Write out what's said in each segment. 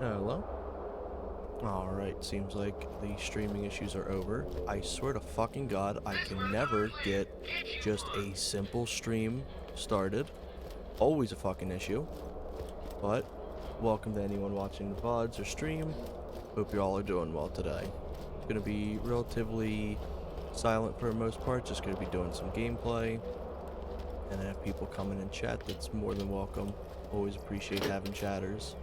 Hello? Alright, seems like the streaming issues are over. I swear to fucking god, I can never get just a simple stream started. Always a fucking issue. But, welcome to anyone watching the VODs or stream. Hope you all are doing well today. It's gonna be relatively silent for the most part, just gonna be doing some gameplay. And have people coming in chat, that's more than welcome. Always appreciate having chatters.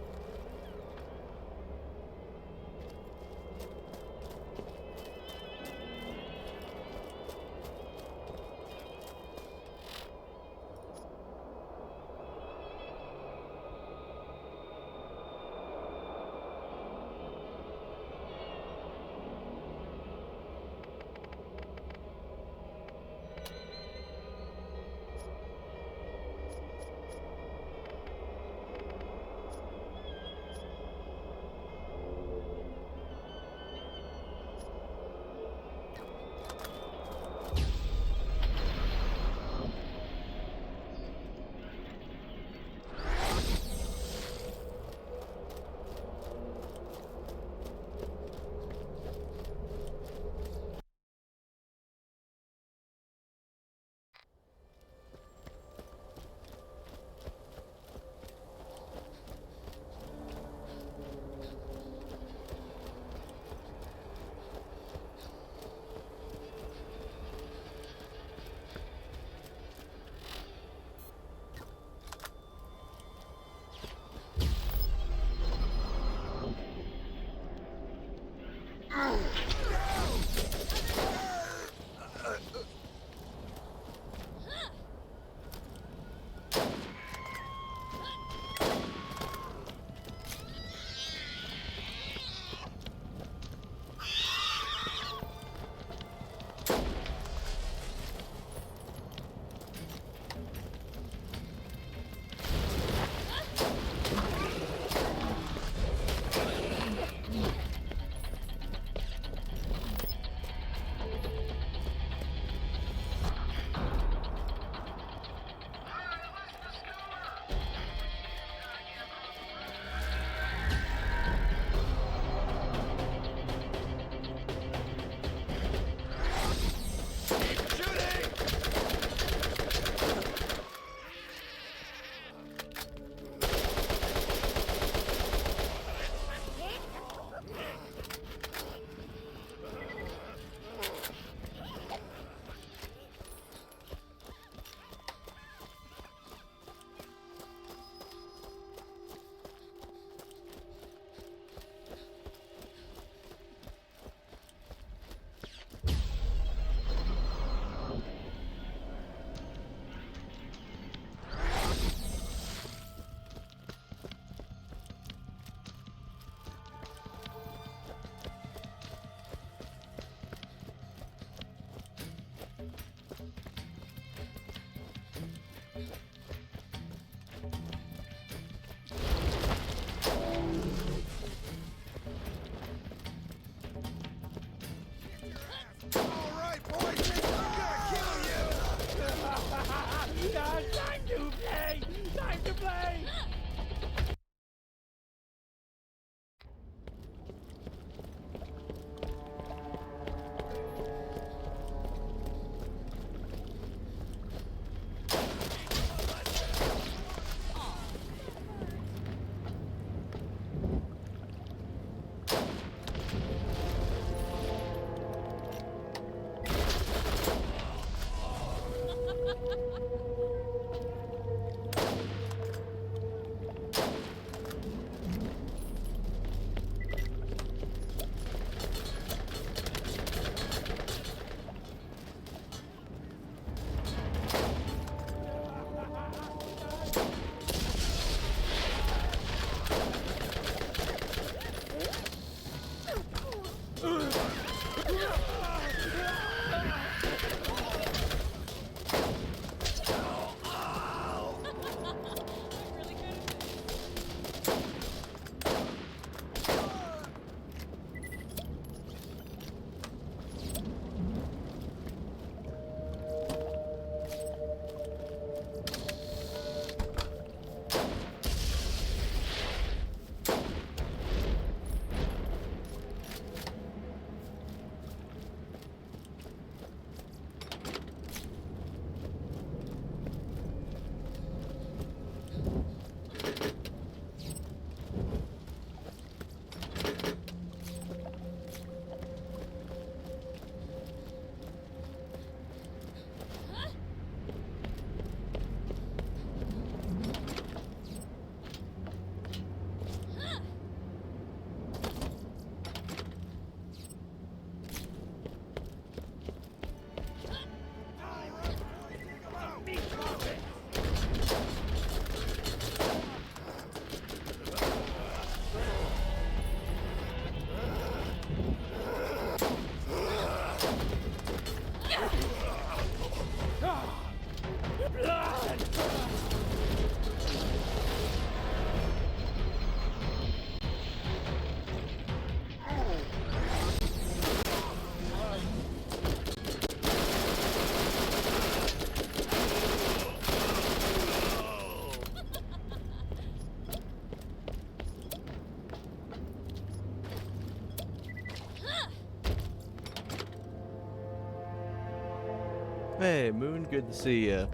Hey, Moon, good to see you.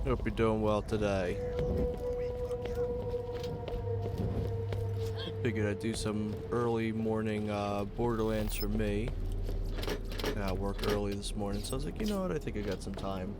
Hope you're doing well today. Figured I'd do some early morning Borderlands for me. I work early this morning, so I was like, you know what, I think I got some time.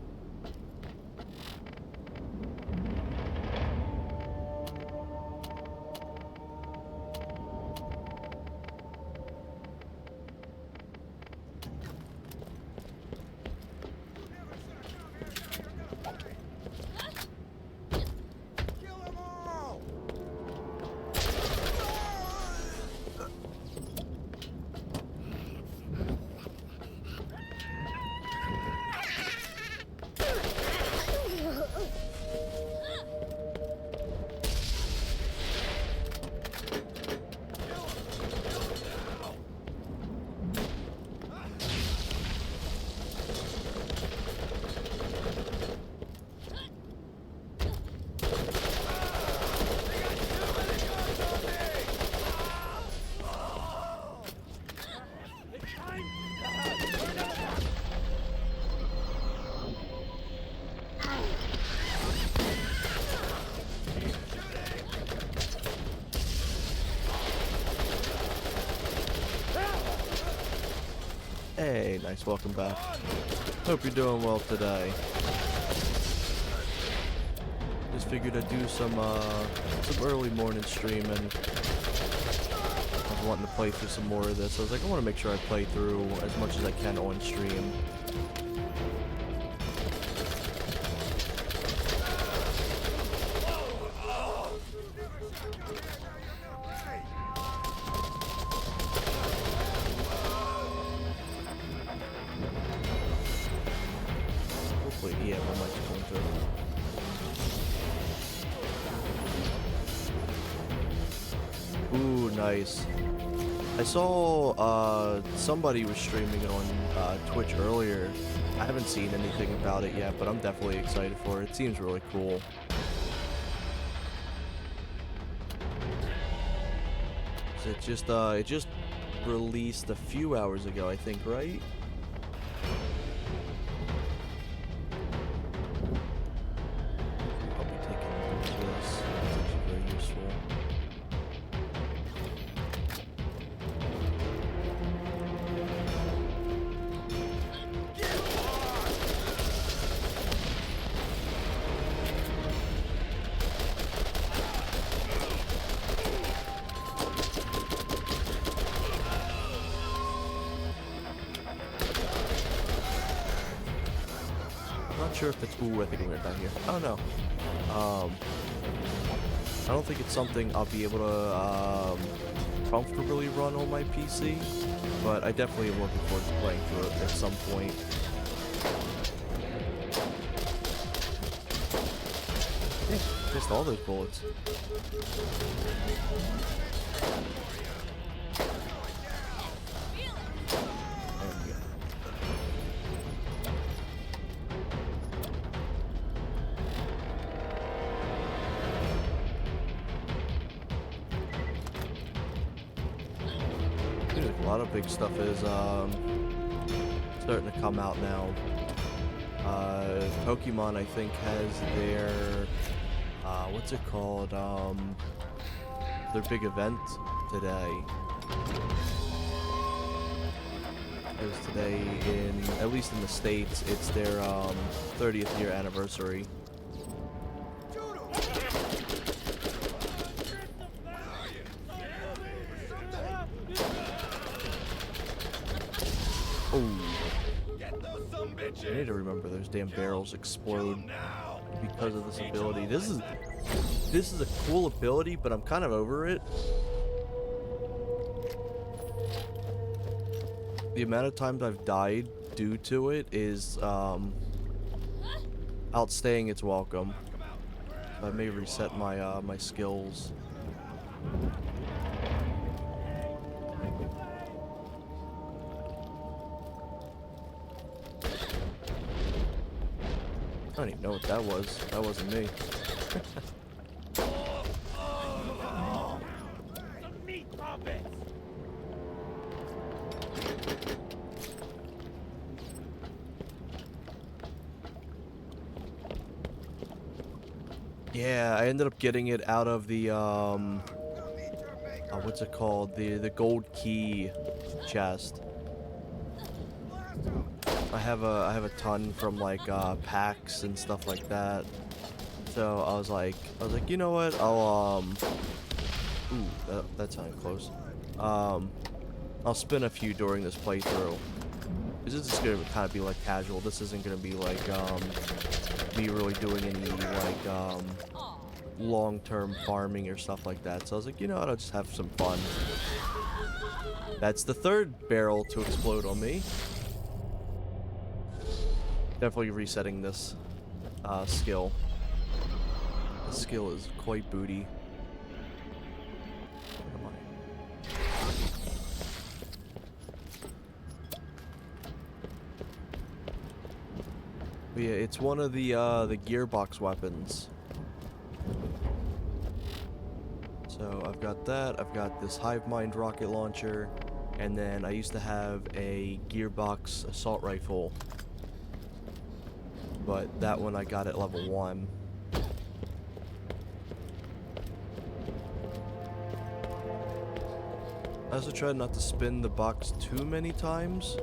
Hey, nice, welcome back. Hope you're doing well today. Just figured I'd do some early morning streaming. I was wanting to play through some more of this. I was like, I want to make sure I play through as much as I can on stream. Hopefully, yeah, my mic's going through. Ooh, nice. I saw somebody was streaming on Twitch earlier. I haven't seen anything about it yet, but I'm definitely excited for it. It seems really cool. So it just released a few hours ago, I think, right? I'll be taking a look at this. It's actually very useful. Not sure if it's. Ooh, I think we're down here. I don't know. I don't think it's something I'll be able to comfortably run on my PC, but I definitely am looking forward to playing through it at some point. Yeah, missed all those bullets. There we go. Dude, a lot of big stuff is starting to come out now. Pokemon, I think, has their what's it called? Their big event today. Because today, at least in the States, it's their 30th year anniversary. Oh. I need to remember those damn barrels explode because of this ability. This is a cool ability, but I'm kind of over it. The amount of times I've died due to it is outstaying its welcome. I may reset my my skills. I don't even know what that was. That wasn't me. Yeah, I ended up getting it out of the, what's it called? The gold key chest. I have a ton from like packs and stuff like that. So I was like, you know what? Ooh, that sounded close. I'll spin a few during this playthrough. This is just gonna kind of be like casual. This isn't gonna be like me really doing any like long-term farming or stuff like that. So I was like, you know what? I'll just have some fun. That's the third barrel to explode on me. Definitely resetting this skill. The skill is quite booty. Where am I? But yeah, it's one of the gearbox weapons. So I've got that. I've got this hive mind rocket launcher, and then I used to have a gearbox assault rifle. But that one I got at level 1. I also tried not to spin the box too many times.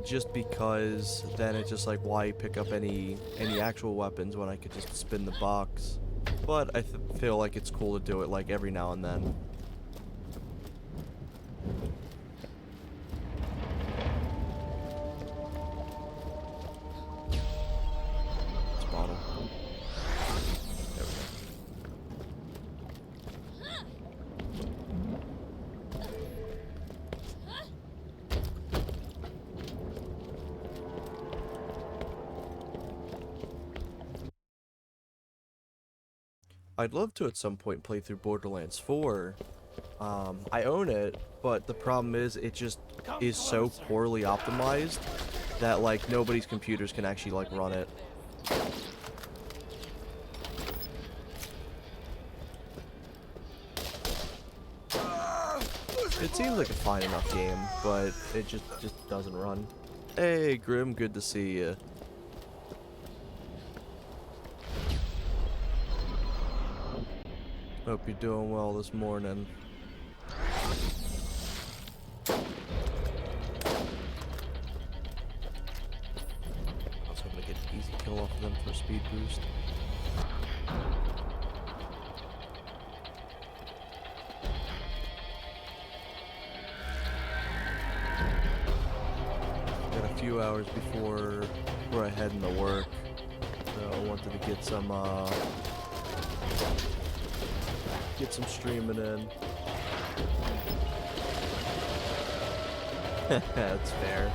Just because then it's just like, why pick up any actual weapons when I could just spin the box. But I feel like it's cool to do it like every now and then. Bottle. There we go. I'd love to at some point play through Borderlands 4. I own it, but the problem is it just is so poorly optimized that like nobody's computers can actually like run it. It seems like a fine enough game, but it just doesn't run. Hey, Grim, good to see you. Hope you're doing well this morning. I was hoping to get an easy kill off of them for a speed boost. Got a few hours before I head into work, so I wanted to get some streaming in. That's fair.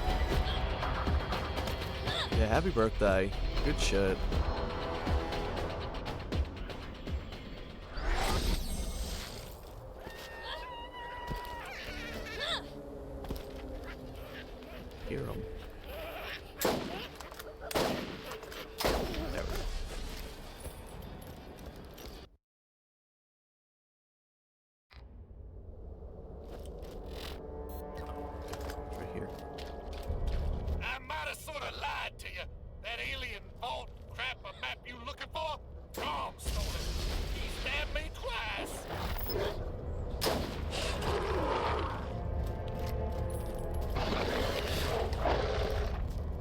Yeah, happy birthday. Good shit. Hear 'em. There we go. Right here. I might have sort of lied to you. That alien vault crap a map you looking for? Tom stole it. He stabbed me twice.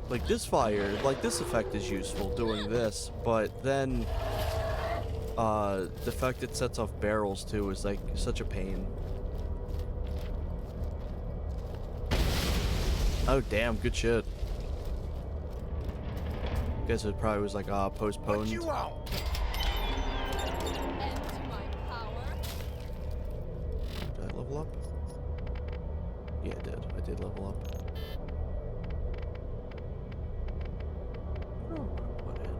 Like this fire, like this effect is useful doing this, but then the fact it sets off barrels too is like such a pain. Oh damn, good shit. Guess it probably was like postponed. What you want? Did I level up? Yeah, I did. I did level up. Oh, what in?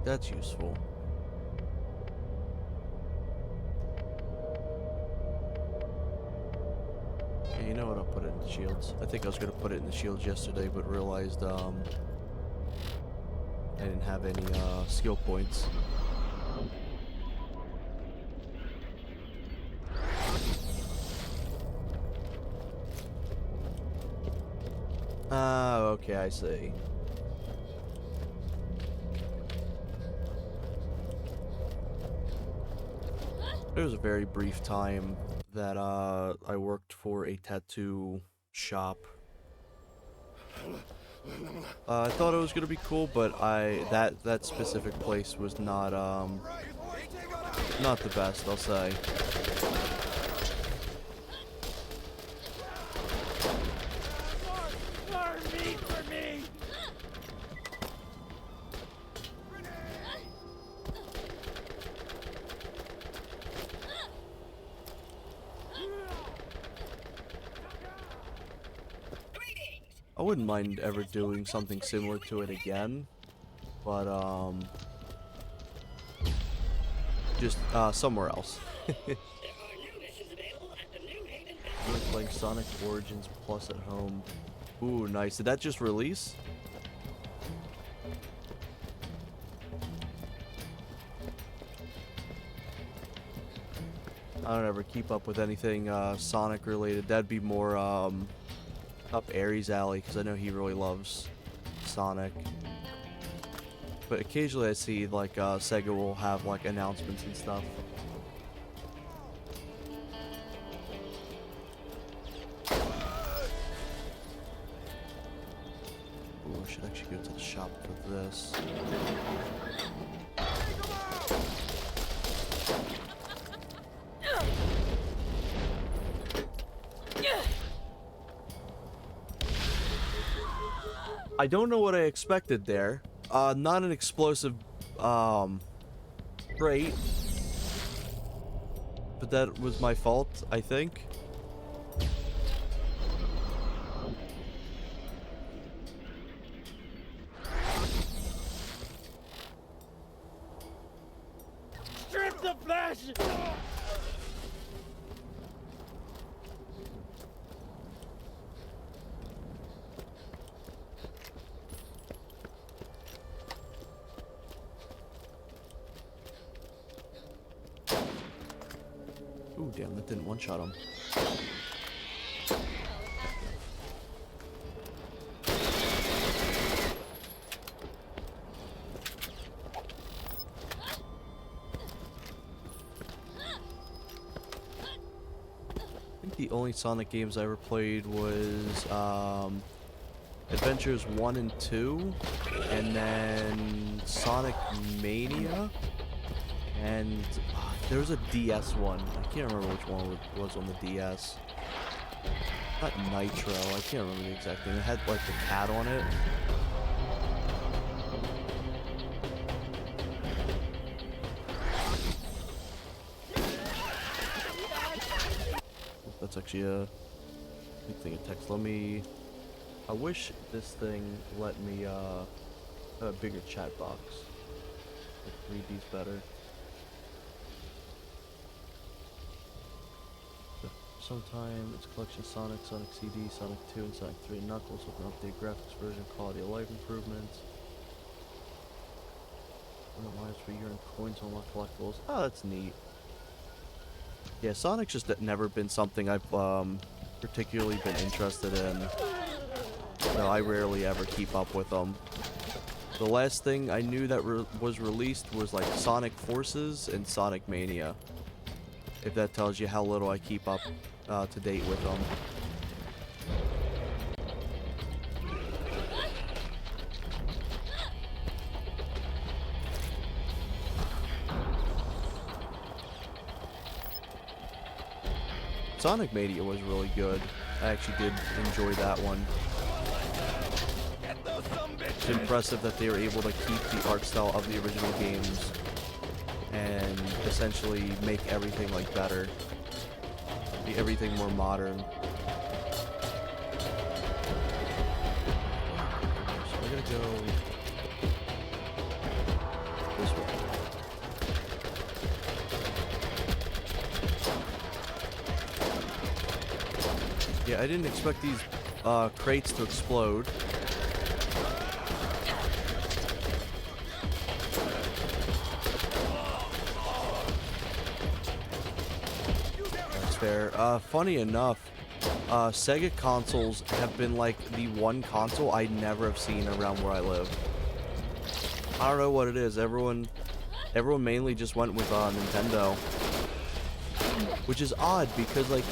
That's useful. Yeah, you know what? I'll put it in the shields. I think I was gonna put it in the shields yesterday, but realized I didn't have any skill points. Ah, okay, I see. There was a very brief time that I worked for a tattoo shop. I thought it was gonna be cool, but that specific place was not the best, I'll say. More meat for me! I wouldn't mind ever doing something similar to it again, but just somewhere else. You're playing Sonic Origins Plus at home. Ooh, nice. Did that just release? I don't ever keep up with anything Sonic related. That'd be more up Aries' alley, because I know he really loves Sonic. But occasionally I see like Sega will have like announcements and stuff. Ooh, I should actually go to the shop for this. I don't know what I expected there. Not an explosive, crate. But that was my fault, I think. Strip the flesh! Ooh, damn, that didn't one-shot him. I think the only Sonic games I ever played was Adventures 1 and 2, and then Sonic Mania, and there was a DS one. I can't remember which one it was on the DS. Not Nitro, I can't remember the exact thing. It had like the cat on it. That's actually a big thing of text. I wish this thing let me have a bigger chat box. Like read these better. Sometime it's collection Sonic, Sonic CD, Sonic 2, and Sonic 3 Knuckles with an updated graphics version, quality of life improvements. Lives for year and coins to unlock collectibles. Oh, that's neat. Yeah, Sonic's just never been something I've particularly been interested in. No, I rarely ever keep up with them. The last thing I knew that was released was like Sonic Forces and Sonic Mania. If that tells you how little I keep up to date with them. Sonic Mania was really good. I actually did enjoy that one. It's impressive that they were able to keep the art style of the original games and essentially make everything like better. Make everything more modern. So we're gonna go this way. Yeah, I didn't expect these crates to explode. That's fair. Funny enough, Sega consoles have been like the one console I never have seen around where I live. I don't know what it is. Everyone mainly just went with Nintendo, which is odd because like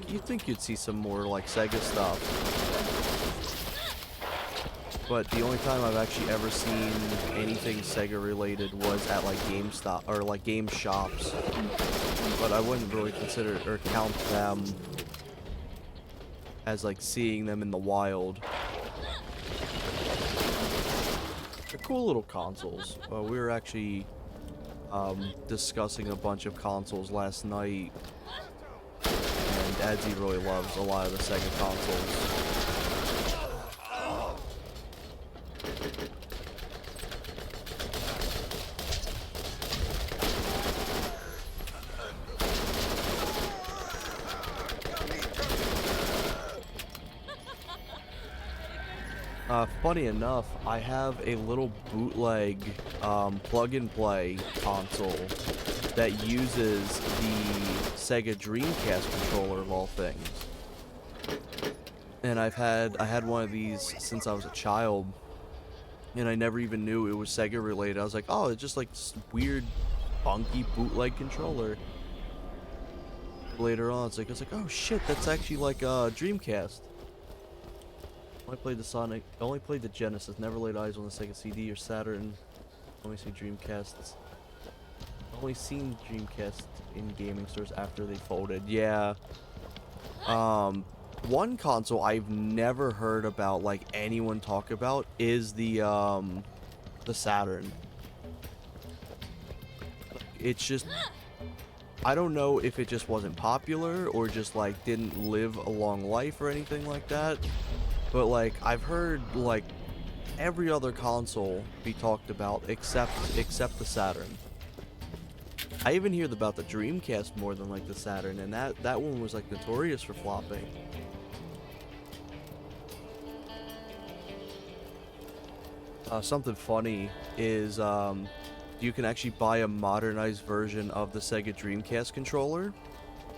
you think you'd see some more like Sega stuff, but the only time I've actually ever seen anything Sega related was at like GameStop or like game shops, but I wouldn't really consider or count them as like seeing them in the wild. They're cool little consoles. We were actually discussing a bunch of consoles last night, and Adsy really loves a lot of the Sega consoles. Funny enough, I have a little bootleg plug-and-play console that uses the Sega Dreamcast controller of all things. And I had one of these since I was a child, and I never even knew it was Sega related. I was like, oh, it's just like this weird, funky bootleg controller. Later on, I was like, oh shit, that's actually like a Dreamcast. Only played the Sonic, only played the Genesis, never laid eyes on the Sega CD or Saturn. Only seen Dreamcasts. Only seen Dreamcast in gaming stores after they folded. Yeah. One console I've never heard about, like anyone talk about, is the Saturn. It's just, I don't know if it just wasn't popular or just like didn't live a long life or anything like that. But like I've heard like every other console be talked about except the Saturn. I even hear about the Dreamcast more than like the Saturn, and that one was like notorious for flopping. Something funny is you can actually buy a modernized version of the Sega Dreamcast controller.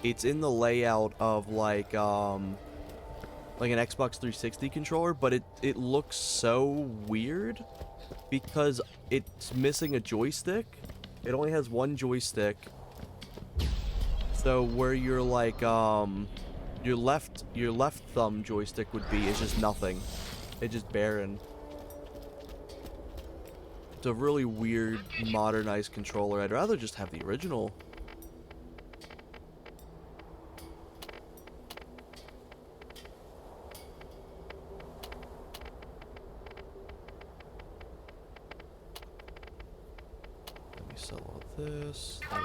It's in the layout of like an Xbox 360 controller, but it looks so weird because it's missing a joystick. It only has one joystick. So where your like your left thumb joystick would be is just nothing. It's just barren. It's a really weird modernized controller. I'd rather just have the original. This. Who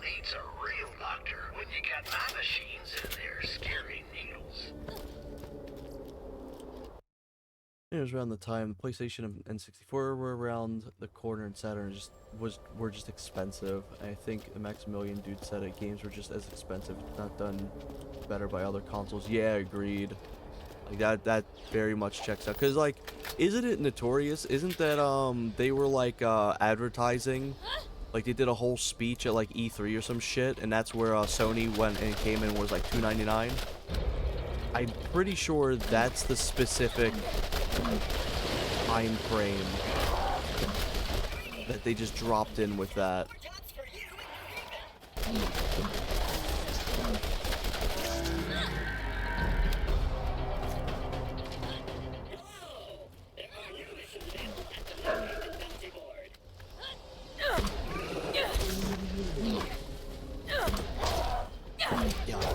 needs a real doctor when you got my machines in there scaring needles? It was around the time the PlayStation and N64 were around the corner, and Saturn were just expensive. I think the Maximilian dude said it. Games were just as expensive, not done better by other consoles. Yeah, agreed. Like that very much checks out. Cause like, isn't it notorious? Isn't that they were like advertising, like they did a whole speech at like E3 or some shit, and that's where Sony went and came in and was like $299. I'm pretty sure that's the specific time frame that they just dropped in with that.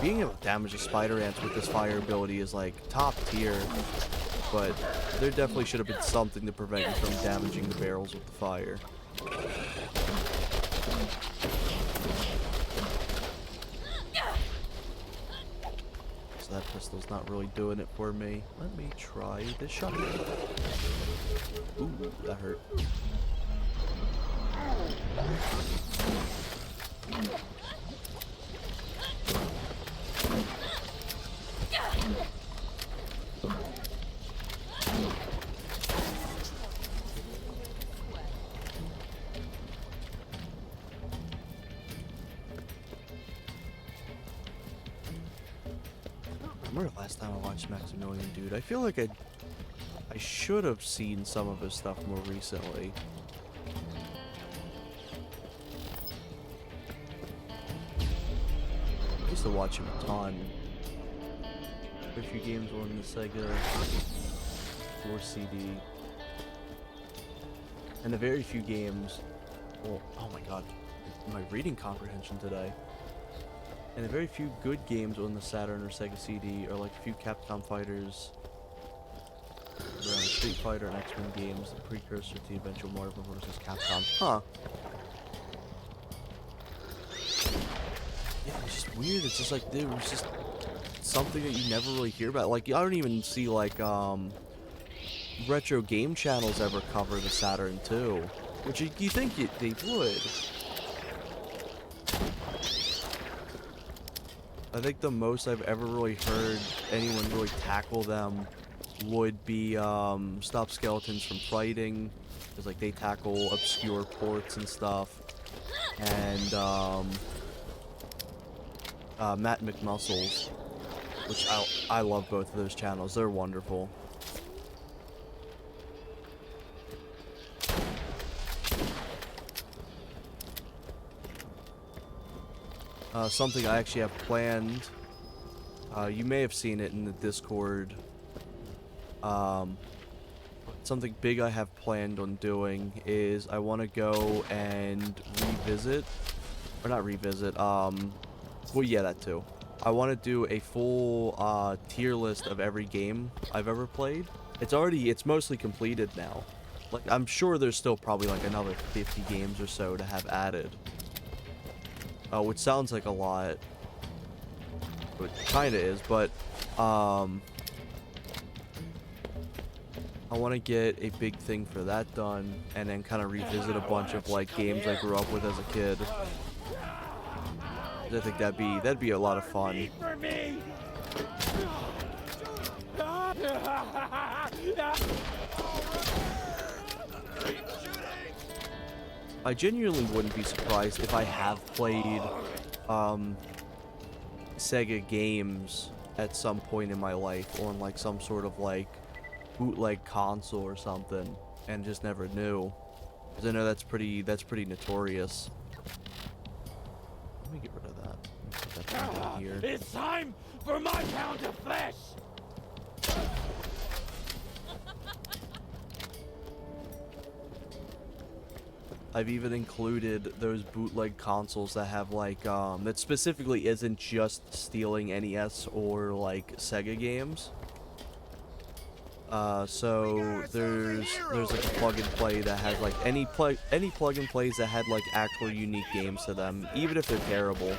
Being able to damage the spider ants with this fire ability is like top tier, but there definitely should have been something to prevent you from damaging the barrels with the fire. So that pistol's not really doing it for me. Let me try the shotgun. Ooh, that hurt. last time I watched Maximilian Dude? I feel like I should have seen some of his stuff more recently. I used to watch him a ton. A few games on the Sega 4 CD. And a very few games. Well, oh my god, my reading comprehension today. And a very few good games on the Saturn or Sega CD, or like a few Capcom fighters, Street Fighter and X-Men games, the precursor to the eventual Marvel vs. Capcom. Huh. Yeah, it's just weird. It's just like, dude, it was just something that you never really hear about. Like, I don't even see, like, retro game channels ever cover the Saturn II, which you think they would. I think the most I've ever really heard anyone really tackle them would be Stop Skeletons from Fighting, because like they tackle obscure ports and stuff, and Matt McMuscles, which I love both of those channels. They're wonderful. Something I actually have planned, you may have seen it in the Discord, something big I have planned on doing is I want to go and revisit, or not revisit, well yeah, that too. I want to do a full tier list of every game I've ever played. It's mostly completed now. Like, I'm sure there's still probably like another 50 games or so to have added. Which sounds like a lot, but kinda is, but, I want to get a big thing for that done, and then kind of revisit a bunch of, like, games I grew up with as a kid. I think that'd be a lot of fun. I genuinely wouldn't be surprised if I have played Sega games at some point in my life on like some sort of like bootleg console or something and just never knew. Because I know that's pretty notorious. Let me get rid of that. Put that down here. It's time for my pound of flesh! I've even included those bootleg consoles that have like that specifically isn't just stealing NES or like Sega games. So there's like a plug and play that has like any plug and plays that had like actual unique games to them, even if they're terrible.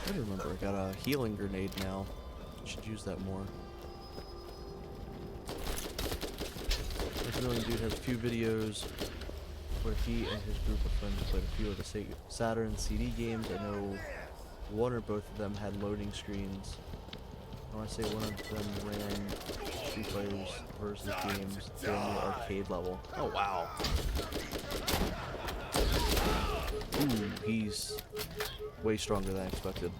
I remember I got a healing grenade now. I should use that more. Maximilian Dude has a few videos where he and his group of friends played a few of the Saturn CD games. I know one or both of them had loading screens. I want to say one of them ran Street Fighters versus games during the arcade level. Oh wow. Ooh, he's way stronger than I expected.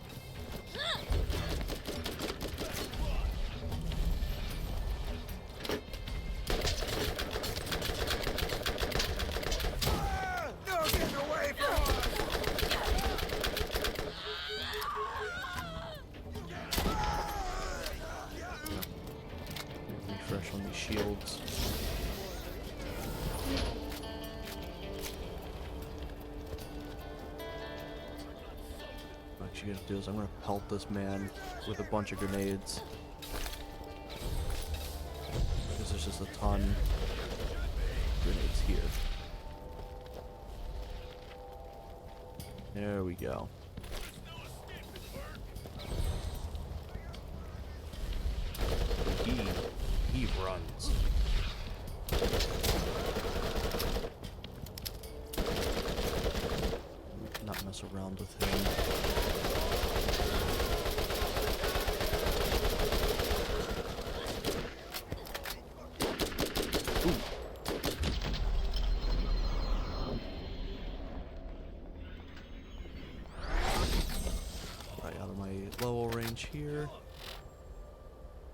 Refresh on these shields. What I'm actually gonna do is I'm gonna pelt this man with a bunch of grenades. Because there's just a ton of grenades here. There we go. He runs. Not mess around with him. Right out of my level range here.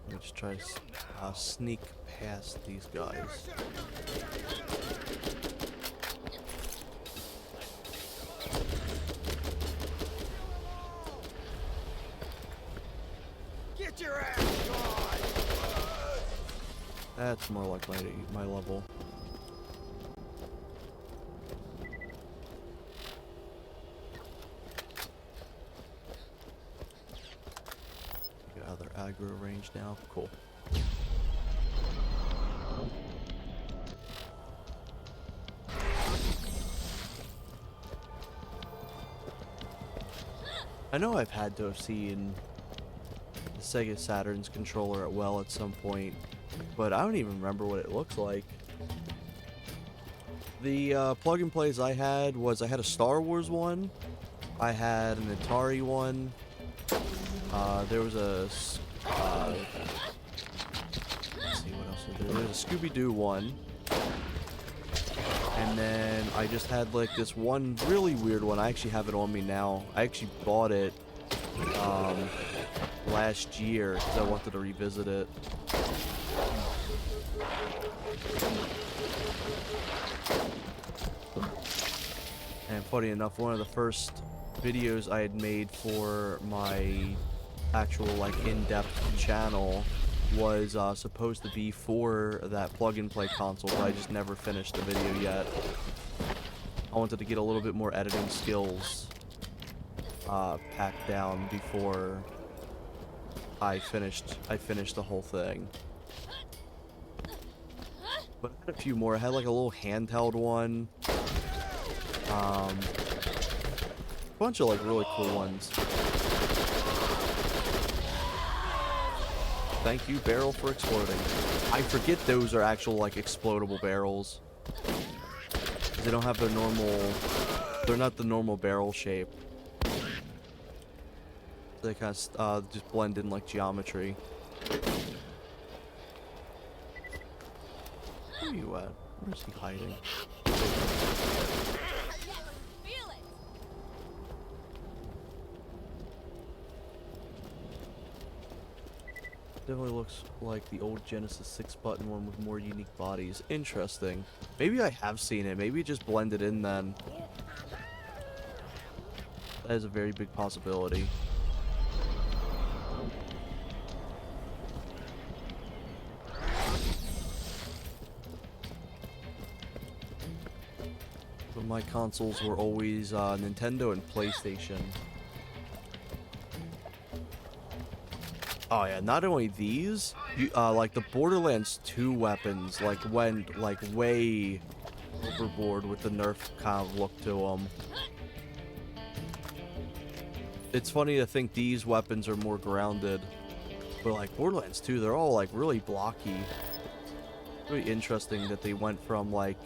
Let me just try to sneak past these guys. Get your ass gone! That's more like my level. Get out of their aggro range now. Cool. I know I've had to have seen the Sega Saturn's controller at some point, but I don't even remember what it looks like. The plug and plays I had was I had a Star Wars one, I had an Atari one, there was a let's see what else was there. There was a Scooby-Doo one, and then I just had like this one really weird one. I actually have it on me now. I actually bought it last year because I wanted to revisit it. And funny enough, one of the first videos I had made for my actual like in-depth channel was supposed to be for that plug-and-play console, but I just never finished the video yet. I wanted to get a little bit more editing skills packed down before I finished the whole thing. But I had a few more. I had like a little handheld one. A bunch of like really cool ones. Thank you, barrel, for exploding. I forget those are actual like explodable barrels. They don't have their normal. They're not the normal barrel shape. They kind of just blend in like geometry. Where are you at? Where's he hiding? Definitely looks like the old Genesis 6-button one with more unique bodies. Interesting. Maybe I have seen it. Maybe it just blended in then. That is a very big possibility. But my consoles were always Nintendo and PlayStation. Oh yeah, not only these, like the Borderlands 2 weapons, like went like way overboard with the nerf kind of look to them. It's funny to think these weapons are more grounded, but like Borderlands 2, they're all like really blocky. Really interesting that they went from like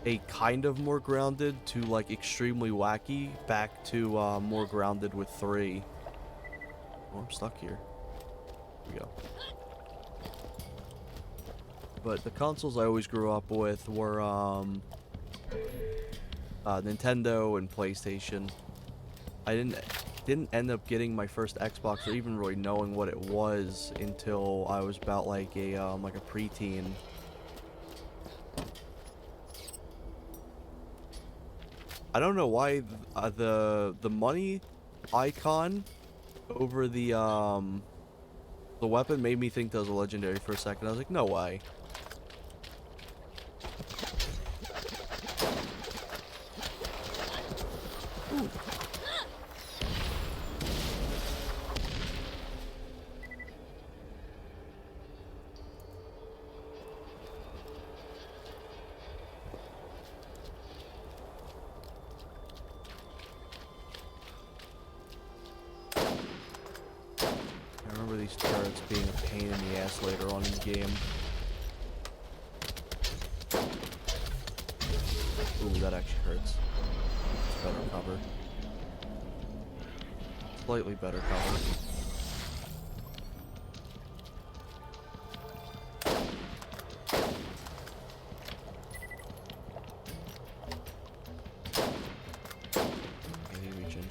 a kind of more grounded to like extremely wacky back to more grounded with 3. Oh, I'm stuck here. Here we go. But the consoles I always grew up with were Nintendo and PlayStation. I didn't end up getting my first Xbox or even really knowing what it was until I was about like a preteen. I don't know why the money icon over the weapon made me think that was a legendary for a second. I was like, no way. Ooh. I remember these turrets being a pain in the ass later on in the game. Ooh, that actually hurts. It's better cover. Slightly better cover.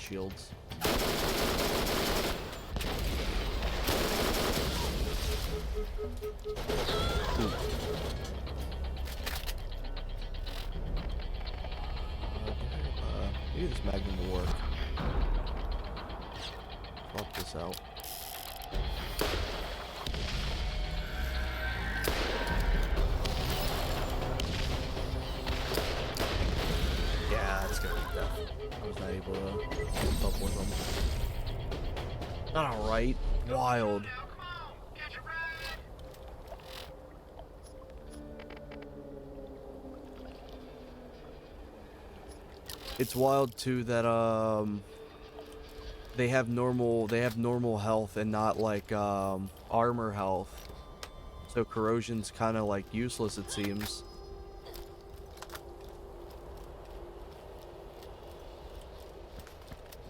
shields. Ooh. Maybe this magnum will work. Swap this out. Yeah, that's gonna be death. I was not able to keep up with them. Alright, wild. It's wild too that they have normal health and not like armor health. So corrosion's kind of like useless, it seems.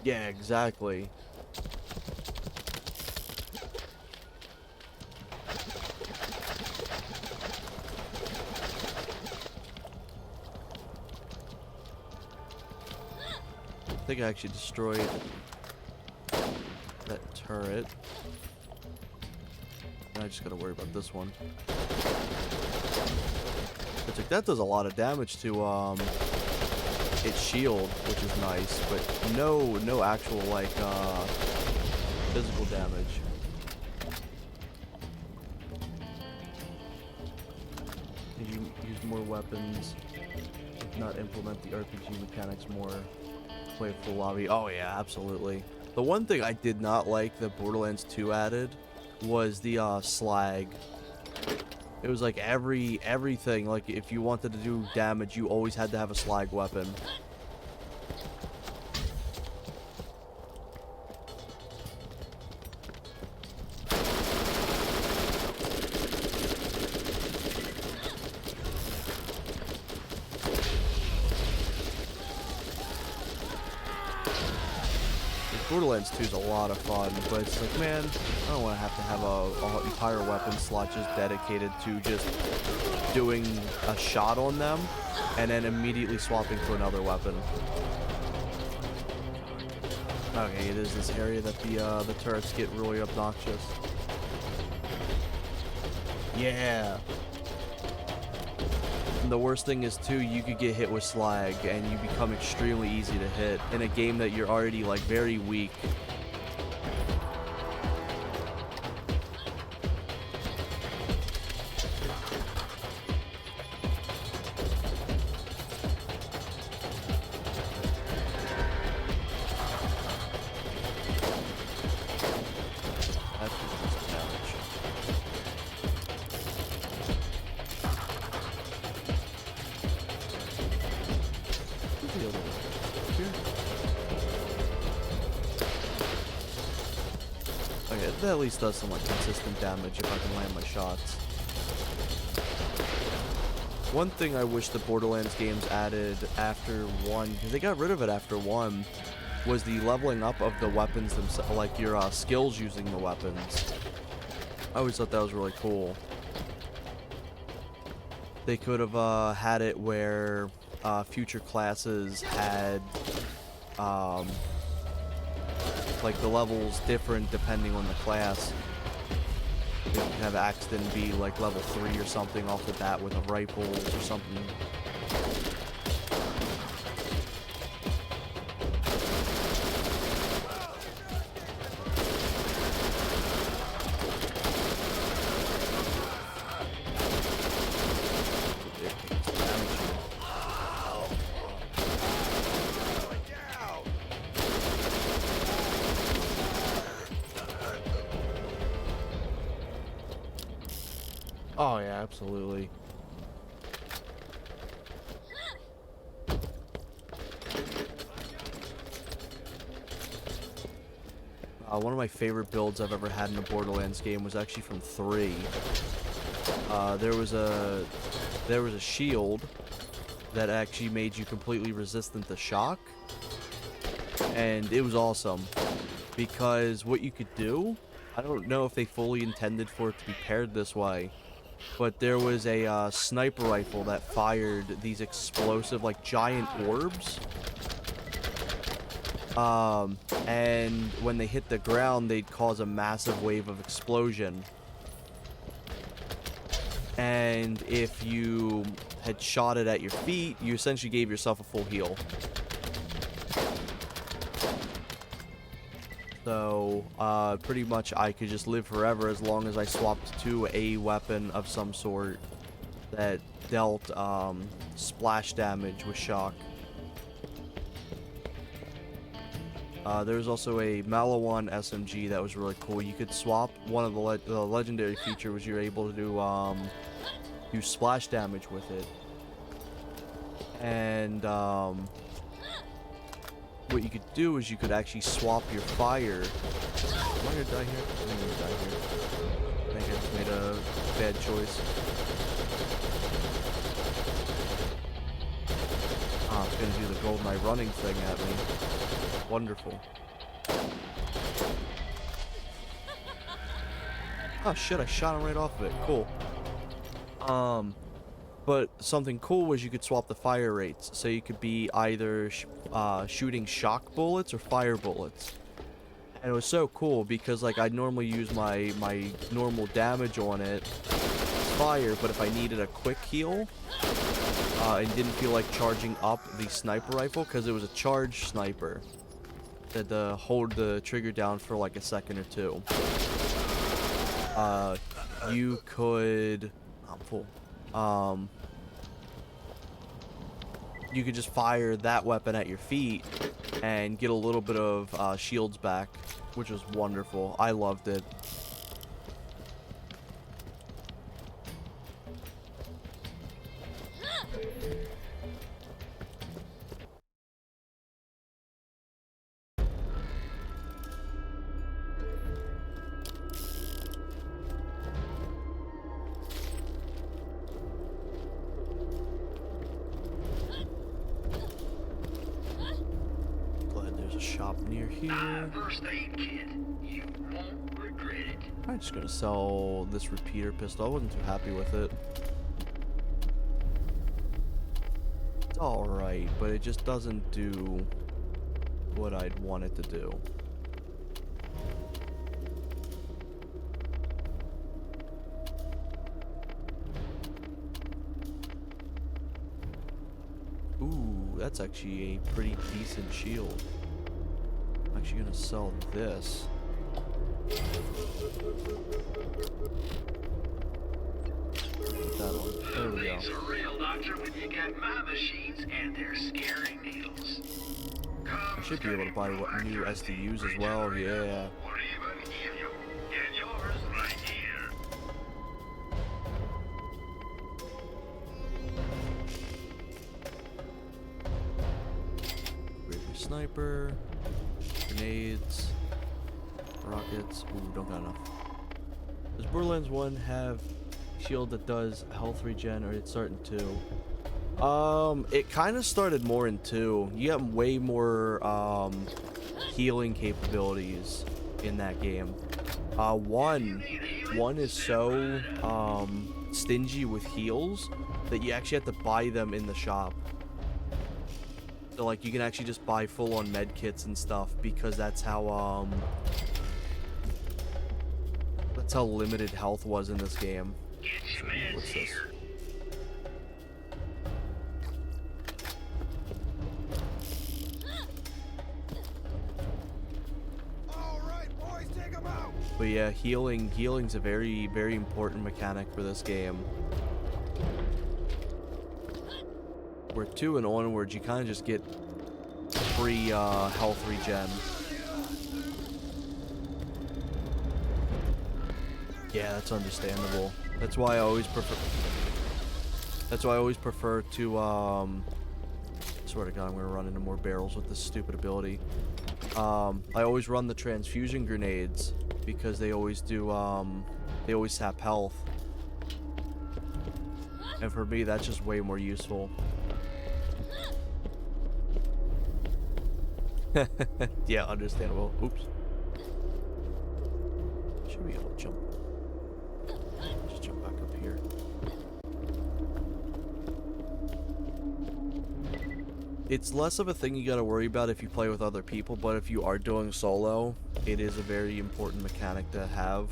Yeah, exactly. I think I actually destroyed that turret. Now I just gotta worry about this one. It's like that does a lot of damage to its shield, which is nice, but no actual like physical damage. Did you use more weapons? If not, implement the RPG mechanics more. Play a full lobby. Oh yeah, absolutely. The one thing I did not like that Borderlands 2 added was the slag. It was like everything, like if you wanted to do damage, you always had to have a slag weapon. Borderlands 2 is a lot of fun, but it's like, man, I don't want to have a entire weapon slot just dedicated to just doing a shot on them and then immediately swapping to another weapon. Okay, it is this area that the turrets get really obnoxious. Yeah. And the worst thing is too, you could get hit with slag and you become extremely easy to hit in a game that you're already like very weak. That's just damage. Okay, that at least does some like consistent damage if I can land my shots. One thing I wish the Borderlands games added after 1, because they got rid of it after 1, was the leveling up of the weapons themselves, like your skills using the weapons. I always thought that was really cool. They could have had it where future classes had like the levels different depending on the class. You could have Axton be like level 3 or something off the bat with a rifle or something. Oh yeah, absolutely. One of my favorite builds I've ever had in a Borderlands game was actually from 3. There was a shield that actually made you completely resistant to shock, and it was awesome because what you could do, I don't know if they fully intended for it to be paired this way, but there was a sniper rifle that fired these explosive, like, giant orbs. And when they hit the ground, they'd cause a massive wave of explosion. And if you had shot it at your feet, you essentially gave yourself a full heal. So, pretty much I could just live forever as long as I swapped to a weapon of some sort that dealt, splash damage with shock. There's also a Malawan SMG that was really cool. You could swap. One of the legendary feature was you're able to do splash damage with it. And what you could do is you could actually swap your fire. Am I gonna die here? I think I'm gonna die here. I think I just made a bad choice. Ah, it's gonna do the GoldenEye running thing at me. Wonderful. Oh shit, I shot him right off of it. Cool. But something cool was you could swap the fire rates. So you could be either shooting shock bullets or fire bullets. And it was so cool because like I'd normally use my normal damage on it, fire, but if I needed a quick heal, and didn't feel like charging up the sniper rifle, because it was a charged sniper, that hold the trigger down for like a second or two. You could... I'm full. You could just fire that weapon at your feet and get a little bit of shields back, which was wonderful. I loved it. Shop near here. First aid kit. You won't regret it. I'm just gonna sell this repeater pistol. I wasn't too happy with it. It's alright, but it just doesn't do what I'd want it to do. Ooh, that's actually a pretty decent shield. I'm actually gonna sell this. Put that on. There we go. Nothing's a real doctor when you got my machines and their scary needles. I should be able to buy new SDUs as well. Yeah. Or even heal you. Get yours right here. Great sniper. Grenades, rockets. Ooh, don't got enough. Does Borderlands 1 have shield that does health regen, or it's starting to? It kind of started more in 2. You have way more healing capabilities in that game. 1 is so stingy with heals that you actually have to buy them in the shop. So like you can actually just buy full-on med kits and stuff because that's how limited health was in this game. So, what's this? All right, boys, take 'em out. But yeah, healing's a very, very important mechanic for this game. Where 2 and onwards, you kind of just get free health regen. Yeah, that's understandable. That's why I always prefer. That's why I always prefer to. Swear to God, I'm gonna run into more barrels with this stupid ability. I always run the transfusion grenades because they always do. They always sap health. And for me, that's just way more useful. Yeah, understandable. Oops. Should be able to jump. Just jump back up here. It's less of a thing you gotta worry about if you play with other people, but if you are doing solo, it is a very important mechanic to have.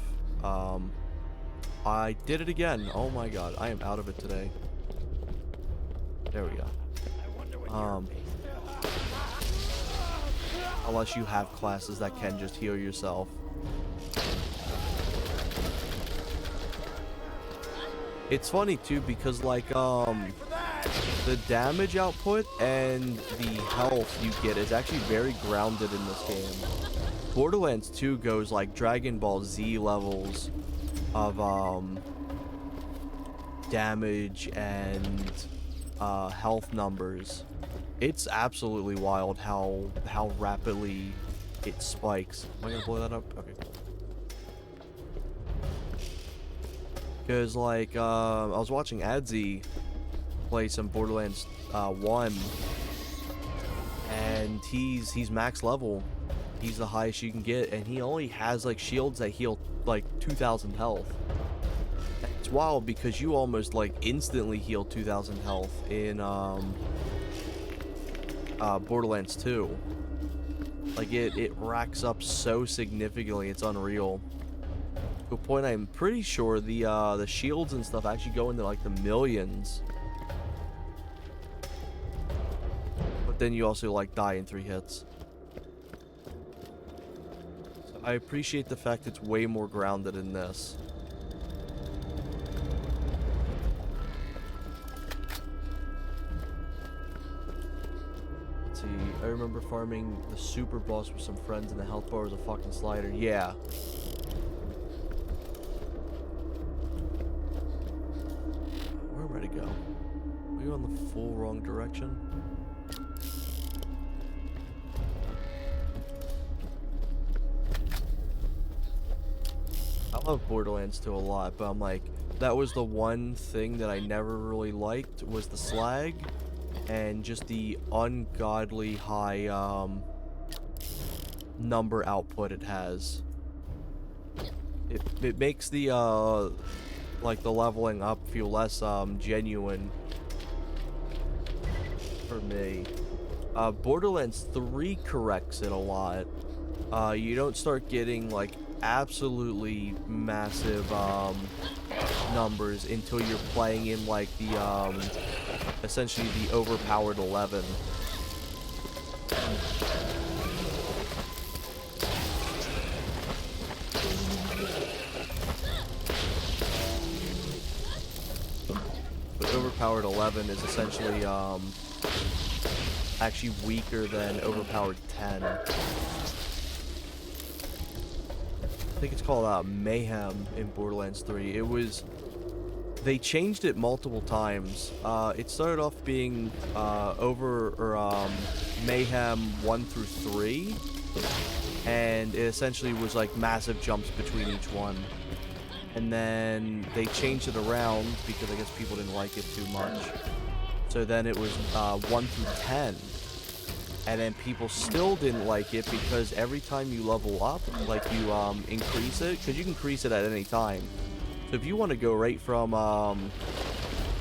I did it again. Oh my god, I am out of it today. There we go. Unless you have classes that can just heal yourself. It's funny too because like the damage output and the health you get is actually very grounded in this game. Borderlands 2 goes like Dragon Ball Z levels of damage and health numbers. It's absolutely wild how rapidly it spikes. Am I gonna blow that up? Okay. Because like I was watching Adzi play some Borderlands 1, and he's max level. He's the highest you can get, and he only has like shields that heal like 2,000 health. It's wild because you almost like instantly heal 2,000 health in Borderlands 2. Like it racks up so significantly, it's unreal. To a point I'm pretty sure the shields and stuff actually go into like the millions. But then you also like die in 3 hits. So I appreciate the fact it's way more grounded in this. Let's see, I remember farming the super boss with some friends and the health bar was a fucking slider. Yeah. Where am I to go? Are you on the full wrong direction? I love Borderlands 2 a lot, but I'm like, that was the one thing that I never really liked was the slag and just the ungodly high number output it has. It makes the like the leveling up feel less genuine for me. Borderlands 3 corrects it a lot. You don't start getting like absolutely massive numbers until you're playing in like the essentially the overpowered 11. But overpowered 11 is essentially actually weaker than overpowered 10. I think it's called Mayhem in Borderlands 3. It was... They changed it multiple times. It started off being Mayhem 1 through 3. And it essentially was like massive jumps between each one. And then they changed it around because I guess people didn't like it too much. So then it was 1 through 10. And then people still didn't like it because every time you level up, like you increase it, because you can increase it at any time. So if you want to go right from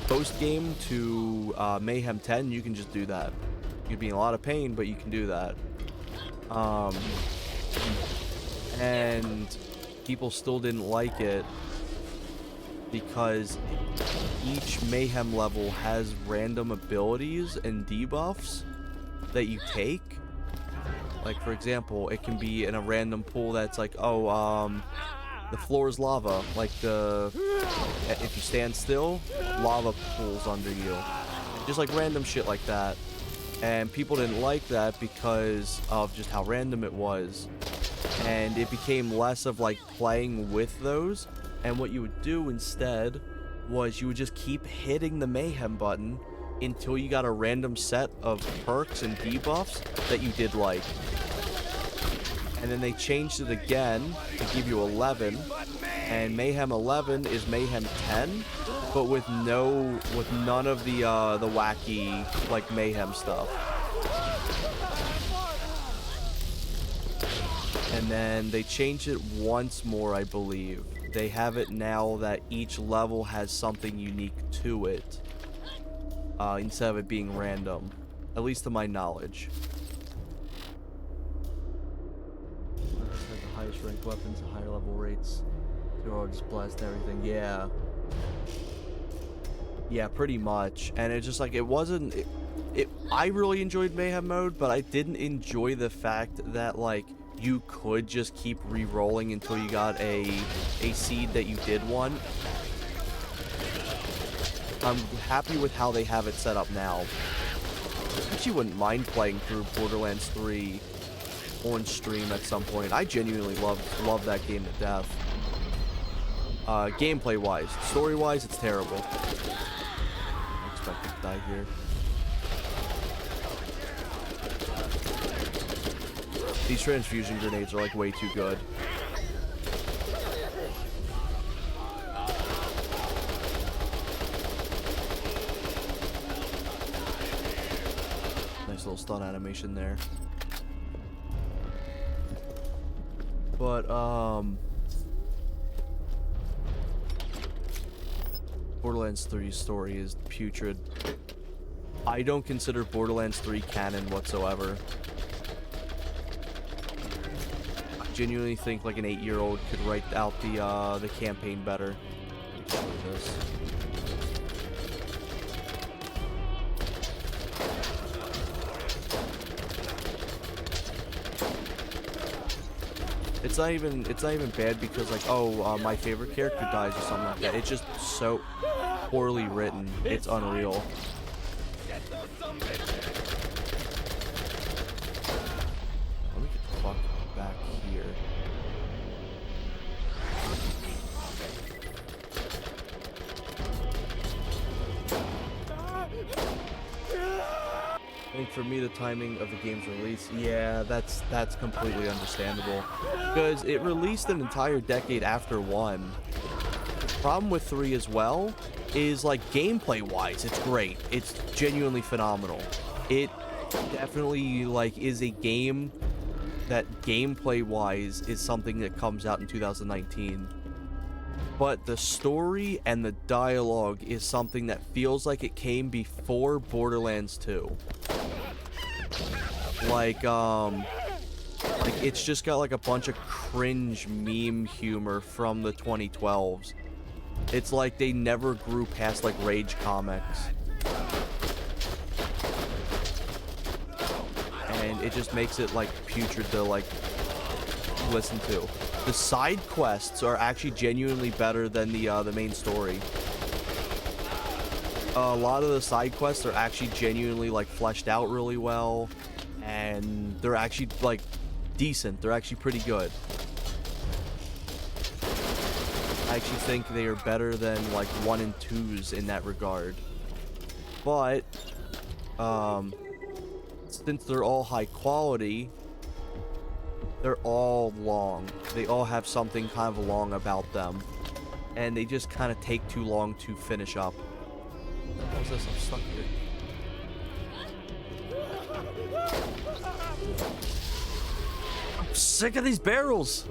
post game to Mayhem 10, you can just do that. You'd be in a lot of pain, but you can do that. And people still didn't like it because each Mayhem level has random abilities and debuffs that you take. Like for example, it can be in a random pool that's like, oh, the floor is lava. Like if you stand still, lava pools under you. Just like random shit like that. And people didn't like that because of just how random it was. And it became less of like playing with those. And what you would do instead was you would just keep hitting the Mayhem button until you got a random set of perks and debuffs that you did like. And then they changed it again to give you 11, and Mayhem 11 is Mayhem 10, but with none of the wacky like Mayhem stuff. And then they changed it once more, I believe. They have it now that each level has something unique to it. Instead of it being random. At least to my knowledge. Has the highest ranked weapons, the higher level rates. They're just blast everything. Yeah. Yeah, pretty much. And it's just like, it wasn't... I really enjoyed Mayhem Mode, but I didn't enjoy the fact that, like, you could just keep re-rolling until you got a seed that you did want. I'm happy with how they have it set up now. I actually wouldn't mind playing through Borderlands 3 on stream at some point. I genuinely love that game to death. Gameplay-wise. Story-wise, it's terrible. I expect to die here. These transfusion grenades are like way too good. Nice little stun animation there. But Borderlands 3's story is putrid. I don't consider Borderlands 3 canon whatsoever. Genuinely think like an 8-year-old could write out the campaign better. It's not even bad because like, oh, my favorite character dies or something like that. It's just so poorly written. It's unreal. Let me get the fuck back here. I think for me, the timing of the game's release, yeah, that's completely understandable. Because it released an entire decade after 1. The problem with 3 as well is, like, gameplay-wise, it's great. It's genuinely phenomenal. It definitely, like, is a game that gameplay-wise is something that comes out in 2019. But the story and the dialogue is something that feels like it came before Borderlands 2. Like it's just got like a bunch of cringe meme humor from the 2012s. It's like they never grew past like Rage comics. And it just makes it like putrid to like listen to. The side quests are actually genuinely better than the main story. A lot of the side quests are actually genuinely like fleshed out really well, and they're actually like decent. They're actually pretty good. I actually think they are better than like 1 and 2s in that regard. But since they're all high quality, they're all long. They all have something kind of long about them, and they just kind of take too long to finish up. What was this? I'm stuck here. I'm sick of these barrels.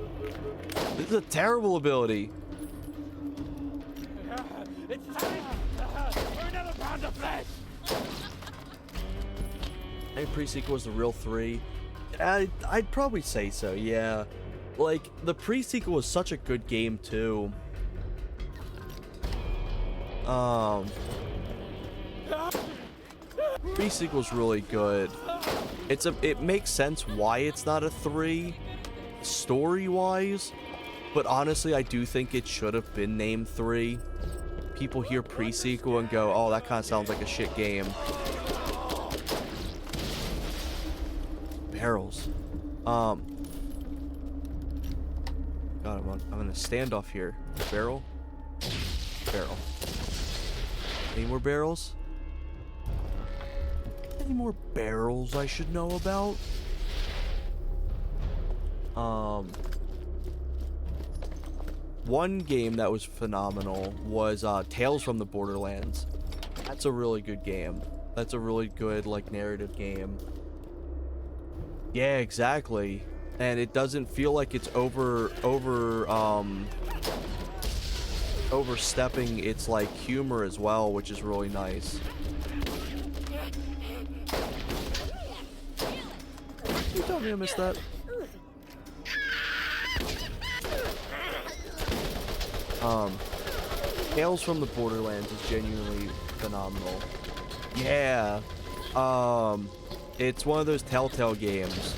This is a terrible ability. It's time for another pound of flesh. I think pre-sequel was the real 3. I'd probably say so, yeah. Like, the pre-sequel was such a good game, too. Pre-sequel's really good. It makes sense why it's not a 3, story-wise, but honestly, I do think it should have been named 3. People hear pre-sequel and go, oh, that kind of sounds like a shit game. Barrels. God, I'm gonna stand off here. Barrel. Barrel. Any more barrels? Any more barrels I should know about? One game that was phenomenal was Tales from the Borderlands. That's a really good game. That's a really good like narrative game. Yeah, exactly. And it doesn't feel like it's overstepping its like humor as well, which is really nice. tell me I missed that? Tales from the Borderlands is genuinely phenomenal. Yeah. It's one of those Telltale games.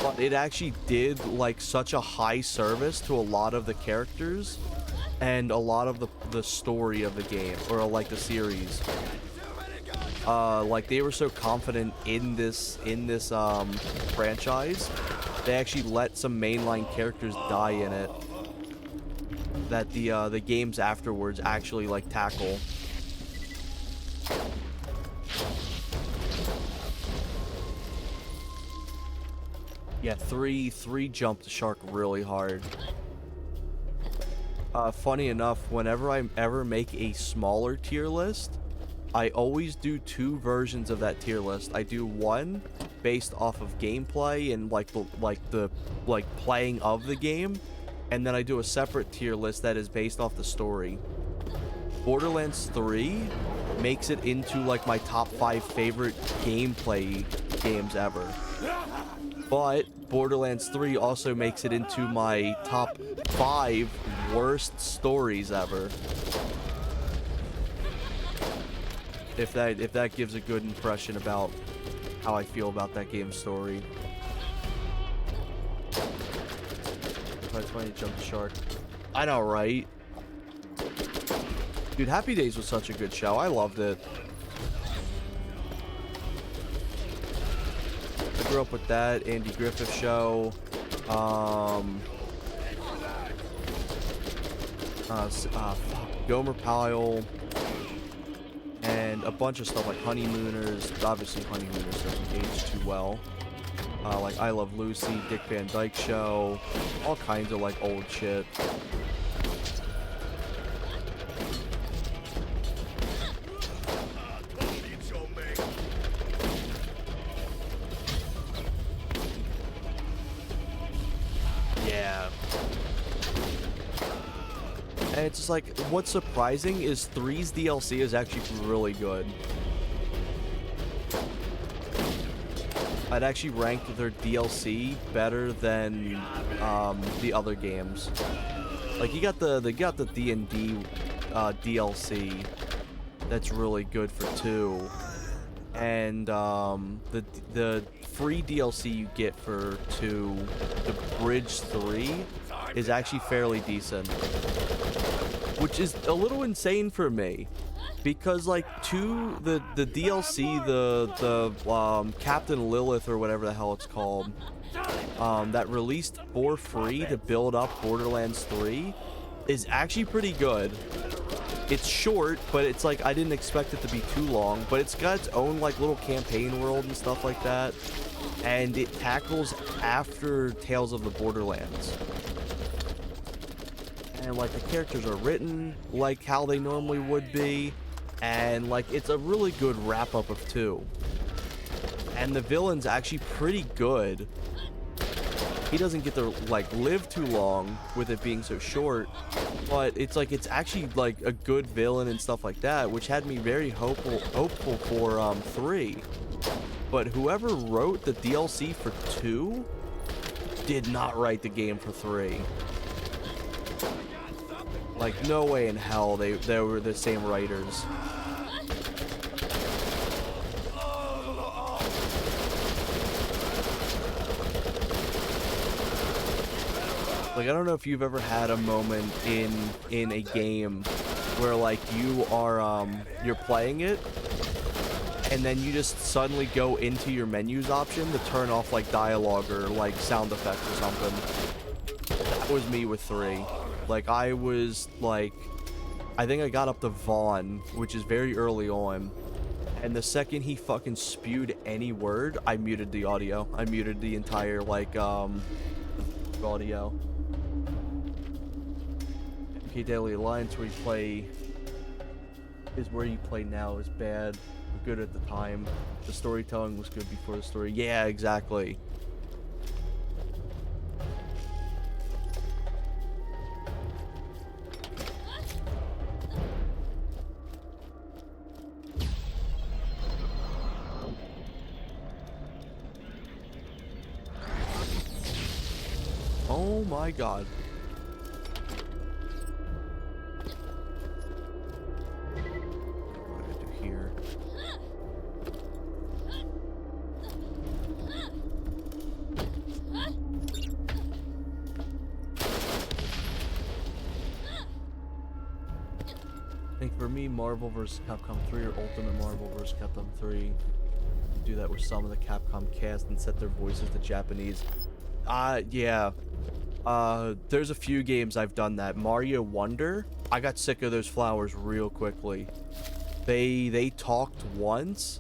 But it actually did like such a high service to a lot of the characters and a lot of the story of the game, or like the series. Like they were so confident in this franchise, they actually let some mainline characters die in it that the games afterwards actually like tackle. Yeah, three jumped the shark really hard. Funny enough, whenever I ever make a smaller tier list, I always do two versions of that tier list. I do one based off of gameplay and like the playing of the game, and then I do a separate tier list that is based off the story. Borderlands 3 makes it into like my top 5 favorite gameplay games ever. But Borderlands 3 also makes it into my top 5 worst stories ever. If that gives a good impression about how I feel about that game's story. It's funny to jump the shark. I know, right? Dude, Happy Days was such a good show. I loved it. I grew up with that, Andy Griffith Show. Gomer Pyle. And a bunch of stuff like Honeymooners. Obviously, Honeymooners doesn't age too well. Like I Love Lucy, Dick Van Dyke Show, all kinds of like old shit. Yeah. And it's just like, what's surprising is 3's DLC is actually really good. I'd actually rank their DLC better than the other games. Like you got the D&D DLC that's really good for 2, and the free DLC you get for 2, the Bridge 3, is actually fairly decent, which is a little insane for me. Because like the DLC, the Captain Lilith or whatever the hell it's called, that released for free to build up Borderlands 3, is actually pretty good. It's short, but it's like I didn't expect it to be too long. But it's got its own like little campaign world and stuff like that, and it tackles after Tales of the Borderlands. And like the characters are written like how they normally would be. And like it's a really good wrap up of 2, and the villain's actually pretty good. He doesn't get to like live too long with it being so short, but it's like it's actually like a good villain and stuff like that, which had me very hopeful for 3. But whoever wrote the DLC for 2 did not write the game for 3. Like, no way in hell they were the same writers. Like, I don't know if you've ever had a moment in a game where, like, you are, you're playing it, and then you just suddenly go into your menus option to turn off, like, dialogue or, like, sound effects or something. That was me with 3. Like, I was, like, I think I got up to Vaughn, which is very early on, and the second he fucking spewed any word, I muted the audio. I muted the entire, like, audio. MK Daily Alliance, where you play, is where you play now is bad, but good at the time. The storytelling was good before the story. Yeah, exactly. Oh my god. What do I do here? I think for me, Marvel vs. Capcom 3 or Ultimate Marvel vs. Capcom 3. Do that with some of the Capcom cast and set their voices to Japanese. Yeah. There's a few games I've done that. Mario Wonder, I got sick of those flowers real quickly. They talked once,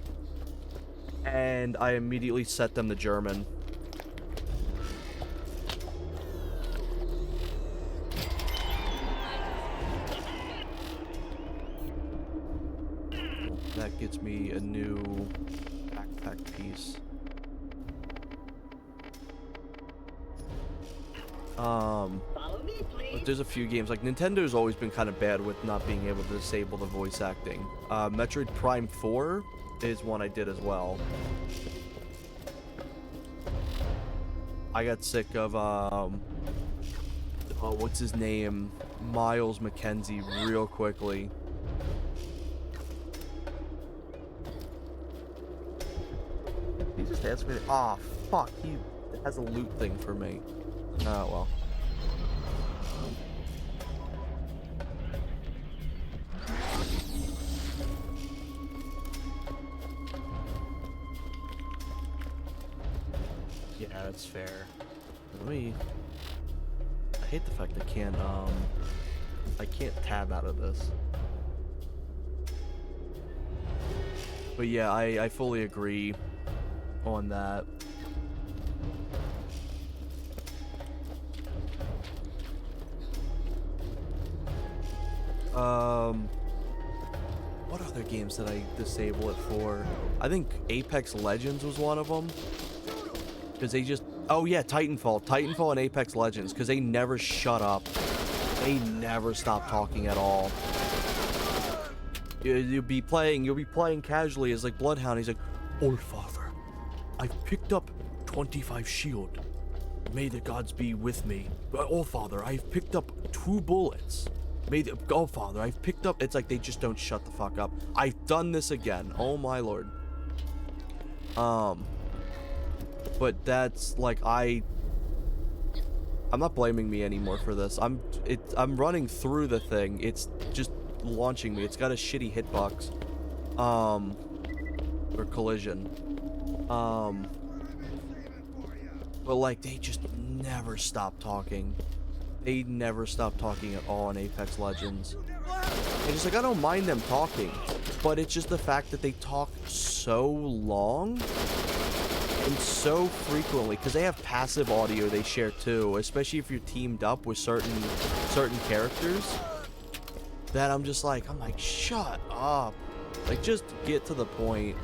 and I immediately set them to German. That gets me a new backpack piece. But there's a few games, like Nintendo's always been kind of bad with not being able to disable the voice acting. Metroid Prime 4 is one I did as well. I got sick of, what's his name? Miles McKenzie real quickly. He just asked me to, oh, fuck, he has a loot thing for me. Oh, well. Yeah, that's fair. Let me... I hate the fact I can't tab out of this. But yeah, I fully agree on that. What other games did I disable it for? I think Apex Legends was one of them. Because they just... Oh yeah, Titanfall. Titanfall and Apex Legends. Because they never shut up. They never stop talking at all. You'll be playing casually as like Bloodhound. He's like, "All father, I've picked up 25 shield. May the gods be with me. All father, I've picked up 2 bullets. Oh father, I've picked up..." It's like they just don't shut the fuck up. I've done this again. Oh my lord. But that's like I'm not blaming me anymore for this. I'm running through the thing. It's just launching me. It's got a shitty hitbox. Or collision. But like they just never stop talking. They never stop talking at all in Apex Legends. And just like, I don't mind them talking, but it's just the fact that they talk so long and so frequently, because they have passive audio they share too, especially if you're teamed up with certain characters, that I'm like, shut up. Like, just get to the point.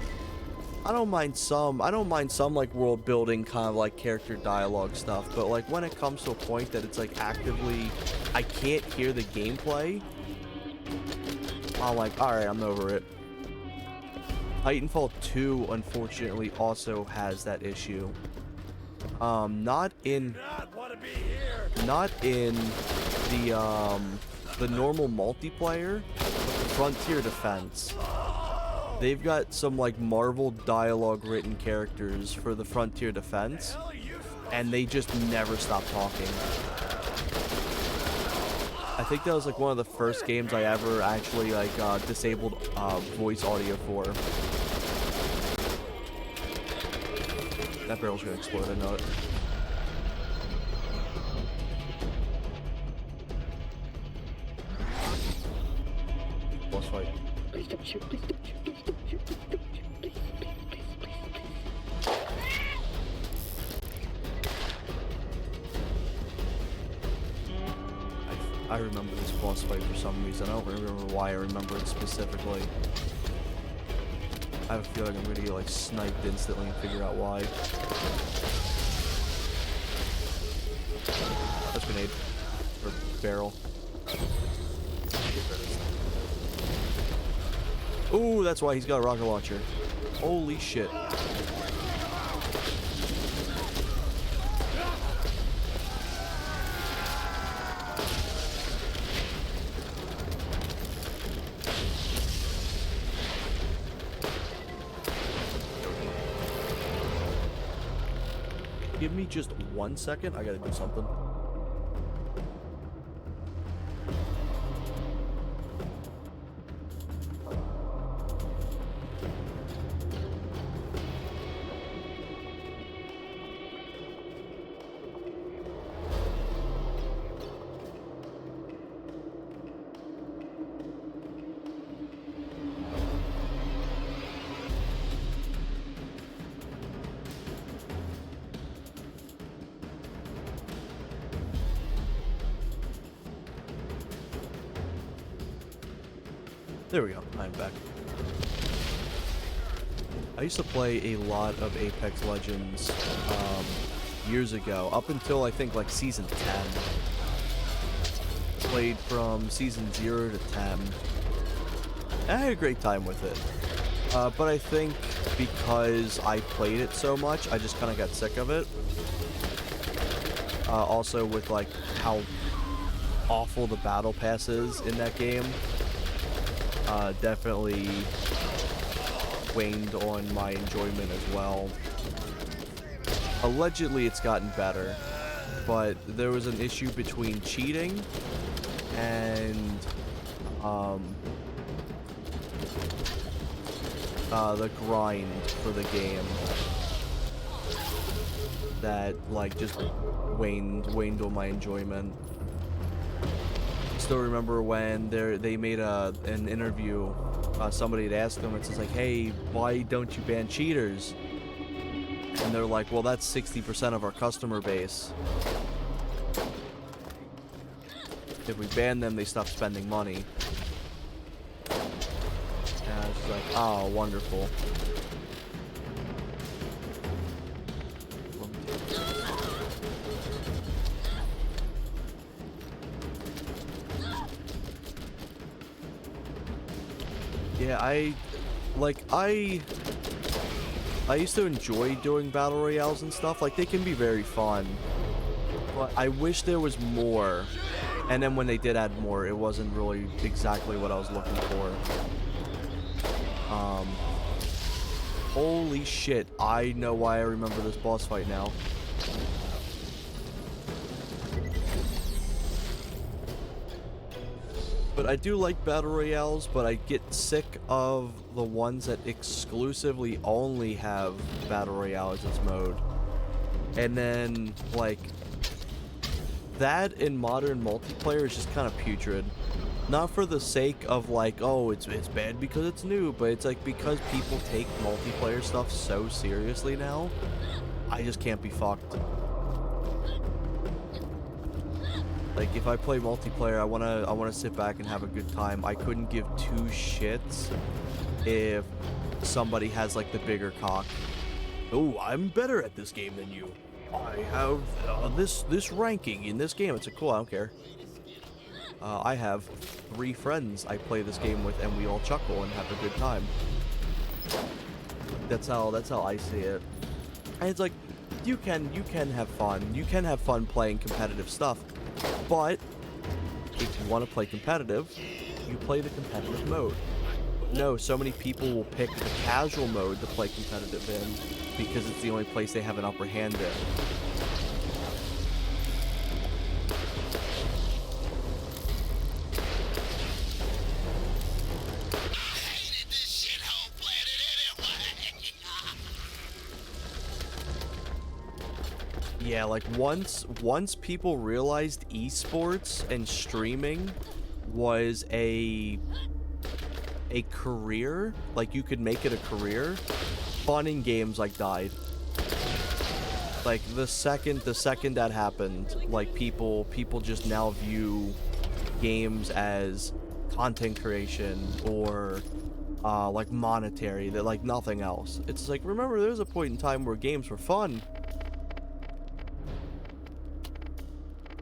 I don't mind some like world building kind of like character dialogue stuff, but like when it comes to a point that it's like actively I can't hear the gameplay, I'm like, alright, I'm over it. Titanfall 2 unfortunately also has that issue. Not in the normal multiplayer, but the Frontier Defense. They've got some like Marvel dialogue written characters for the Frontier Defense, and they just never stop talking. I think that was like one of the first games I ever actually like disabled voice audio for. That barrel's gonna explode, I know it. Boss fight. Please don't shoot, please don't shoot, please don't shoot, please don't shoot, please, please, please, please, please. I remember this boss fight for some reason. I don't remember why I remember it specifically. I have a feeling I'm gonna get like sniped instantly and figure out why. That's grenade. Or barrel. Ooh, that's why he's got a rocket launcher. Holy shit. Give me just 1 second. I gotta do something. There we go. I'm back. I used to play a lot of Apex Legends years ago, up until I think like season 10. Played from season 0 to 10. I had a great time with it. But I think because I played it so much, I just kind of got sick of it. Also with like how awful the battle pass is in that game. Definitely waned on my enjoyment as well. Allegedly it's gotten better, but there was an issue between cheating and the grind for the game that like just waned on my enjoyment. Still remember when they made an interview, somebody had asked them, it's just like, hey, why don't you ban cheaters? And they're like, well, that's 60% of our customer base. If we ban them, they stop spending money. And I was just like, oh, wonderful. Yeah, I used to enjoy doing battle royales and stuff. Like, they can be very fun, but I wish there was more. And then when they did add more, it wasn't really exactly what I was looking for. Holy shit, I know why I remember this boss fight now. But I do like battle royales, but I get sick of the ones that exclusively only have battle royale as its mode. And then, like, that in modern multiplayer is just kind of putrid. Not for the sake of like, oh, it's bad because it's new, but it's like because people take multiplayer stuff so seriously now, I just can't be fucked. Like, if I play multiplayer, I wanna sit back and have a good time. I couldn't give two shits if somebody has like the bigger cock. Oh, I'm better at this game than you. I have this ranking in this game. It's like, cool, I don't care. I have 3 friends I play this game with, and we all chuckle and have a good time. That's how I see it. And it's like, you can have fun. You can have fun playing competitive stuff. But if you want to play competitive, you play the competitive mode. No, so many people will pick the casual mode to play competitive in because it's the only place they have an upper hand in. Yeah, like once people realized esports and streaming was a career, like you could make it a career, fun in games like died. Like the second that happened, like people just now view games as content creation or like monetary, that like nothing else. It's like, remember there was a point in time where games were fun.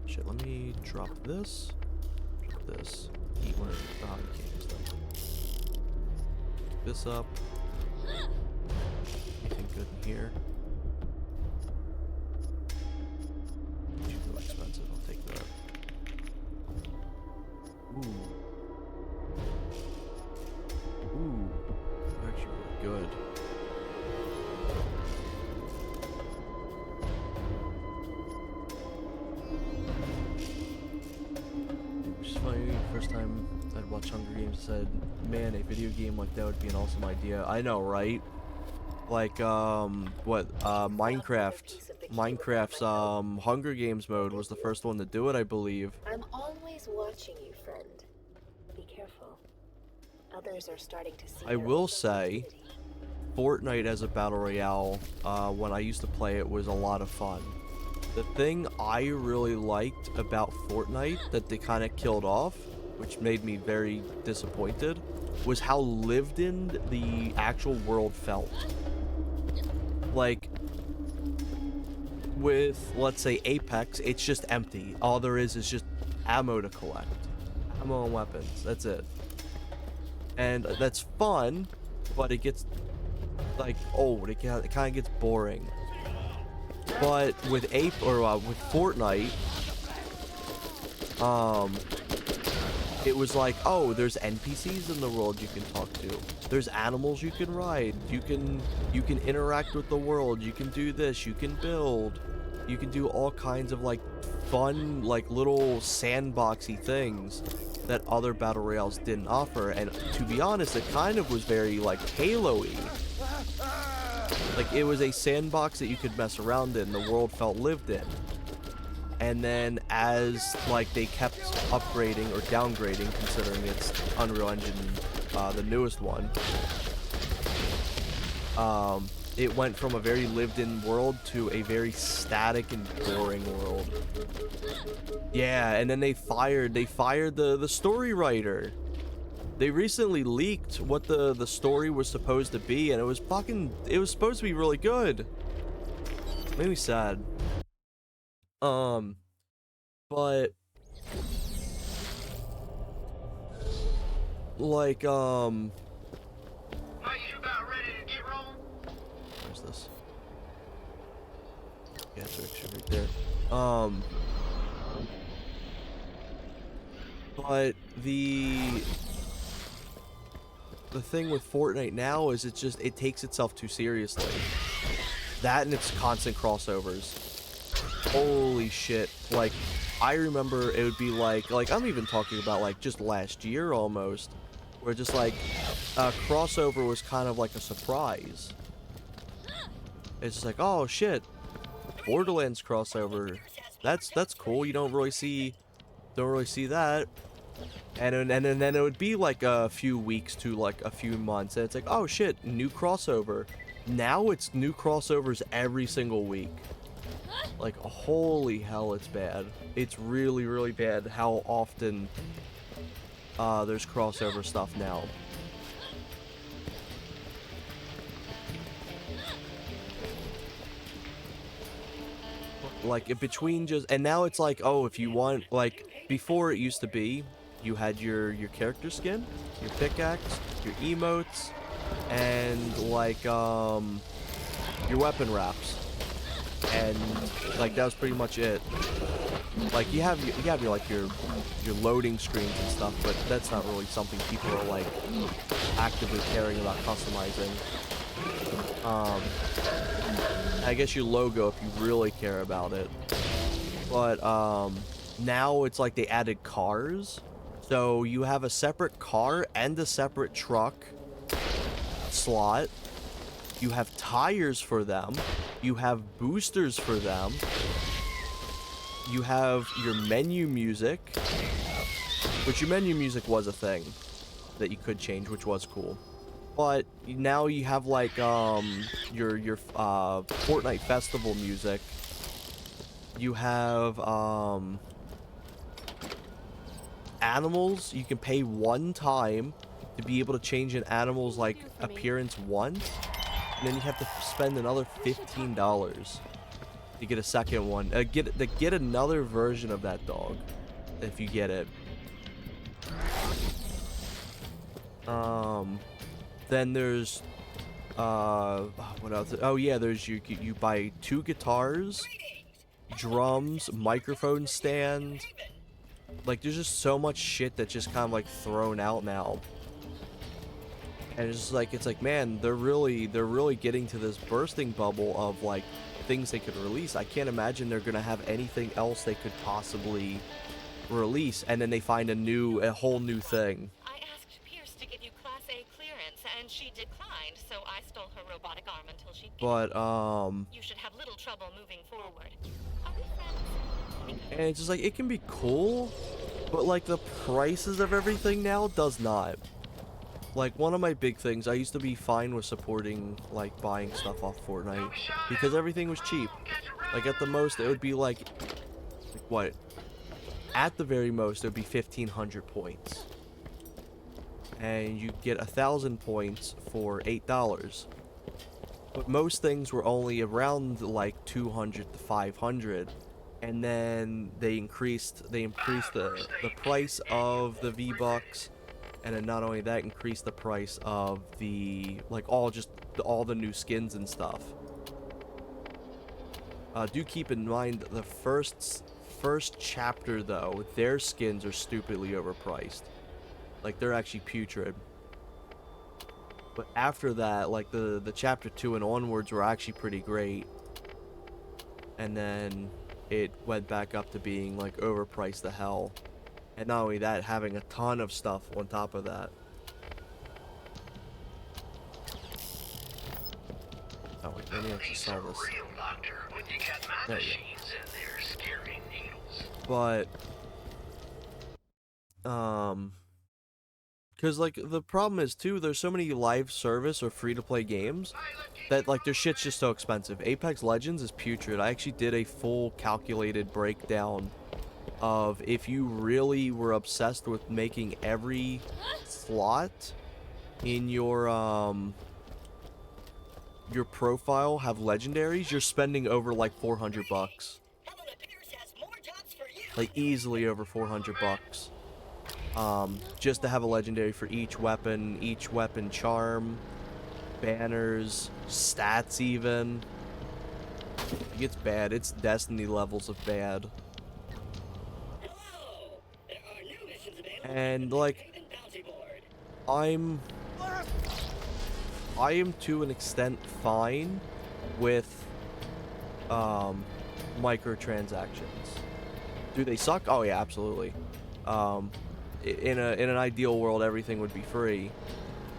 Shit, let me drop this. Eat one of the you can't use that. Pick this up. Anything good in here? Too expensive, I'll take that. Ooh, actually really good. said, man, a video game like that would be an awesome idea. I know, right? Like, Minecraft's, Hunger Games mode was the first one to do it, I believe. I'm always watching you, friend. Be careful. Others are starting to see. I will say, Fortnite as a battle royale, when I used to play it, was a lot of fun. The thing I really liked about Fortnite that they kind of killed off, which made me very disappointed, was how lived in the actual world felt. Like, with, let's say, Apex, it's just empty. All there is just ammo to collect. Ammo and weapons, that's it. And that's fun, but it gets, like, old. It kind of gets boring. But with with Fortnite, it was like, oh, there's NPCs in the world you can talk to. There's animals you can ride. You can interact with the world. You can do this. You can build. You can do all kinds of like fun, like little sandboxy things that other battle royales didn't offer. And to be honest, it kind of was very like Halo-y. Like, it was a sandbox that you could mess around in. The world felt lived in. And then as, like, they kept upgrading or downgrading, considering it's Unreal Engine, the newest one, it went from a very lived-in world to a very static and boring world. Yeah, and then they fired the story writer. They recently leaked what the story was supposed to be, and it was supposed to be really good. Made me sad. But like, Are you about ready to get rolling? where's this? Yeah, it's actually right there. But the thing with Fortnite now is it takes itself too seriously. That and its constant crossovers. Holy shit. Like, I remember it would be like I'm even talking about like just last year almost, where just like a crossover was kind of like a surprise. It's just like, oh shit, Borderlands crossover. That's cool. You don't really see that. And then it would be like a few weeks to like a few months, and it's like, oh shit, new crossover. Now it's new crossovers every single week. Like, holy hell, it's bad. It's really, really bad how often there's crossover stuff now. Like, between just, and now it's like, oh, if you want, like, before it used to be, you had your character skin, your pickaxe, your emotes, and like your weapon wraps, and like that was pretty much it. Like you have your like your loading screens and stuff, but that's not really something people are like actively caring about customizing. I guess your logo if you really care about it, but now it's like they added cars. So you have a separate car and a separate truck slot. You have tires for them. You have boosters for them. You have your menu music, which your menu music was a thing that you could change, which was cool. But now you have like your Fortnite festival music. You have animals. You can pay one time to be able to change an animal's like appearance once, and then you have to spend another $15 to get a second one. Get another version of that dog if you get it. Then there's what else? Oh yeah, there's you buy 2 guitars, drums, microphone stand. Like, there's just so much shit that's just kind of like thrown out now. And it's like, man, they're really getting to this bursting bubble of like things they could release. I can't imagine they're gonna have anything else they could possibly release, and then they find a whole new thing. clearance, and she declined, so I stole her robotic arm until she gave But You should have little trouble moving forward. Are we friends? and it's just like it can be cool, but like the prices of everything now does not. Like one of my big things, I used to be fine with supporting like buying stuff off Fortnite because everything was cheap. Like at the most it would be like what? At the very most it would be 1,500 points. And you get 1,000 points for $8. But most things were only around like 200 to 500. And then they increased the price of the V-Bucks, and then not only that, increased the price of the like all the new skins and stuff. Do keep in mind the first chapter though, their skins are stupidly overpriced. Like they're actually putrid. But after that, like the chapter 2 and onwards were actually pretty great. And then it went back up to being like overpriced to hell. And not only that, having a ton of stuff on top of that. Oh wait, let me actually sell this. There you go. But because like the problem is too, there's so many live service or free-to-play games that like their shit's just so expensive. Apex Legends is putrid. I actually did a full calculated breakdown of if you really were obsessed with making every slot in your profile have legendaries, you're spending over like 400 bucks. Like easily over 400 bucks. Just to have a legendary for each weapon charm, banners, stats even. It gets bad. It's Destiny levels of bad. And like I am to an extent fine with microtransactions. Do they suck? Oh yeah, absolutely. In an ideal world, everything would be free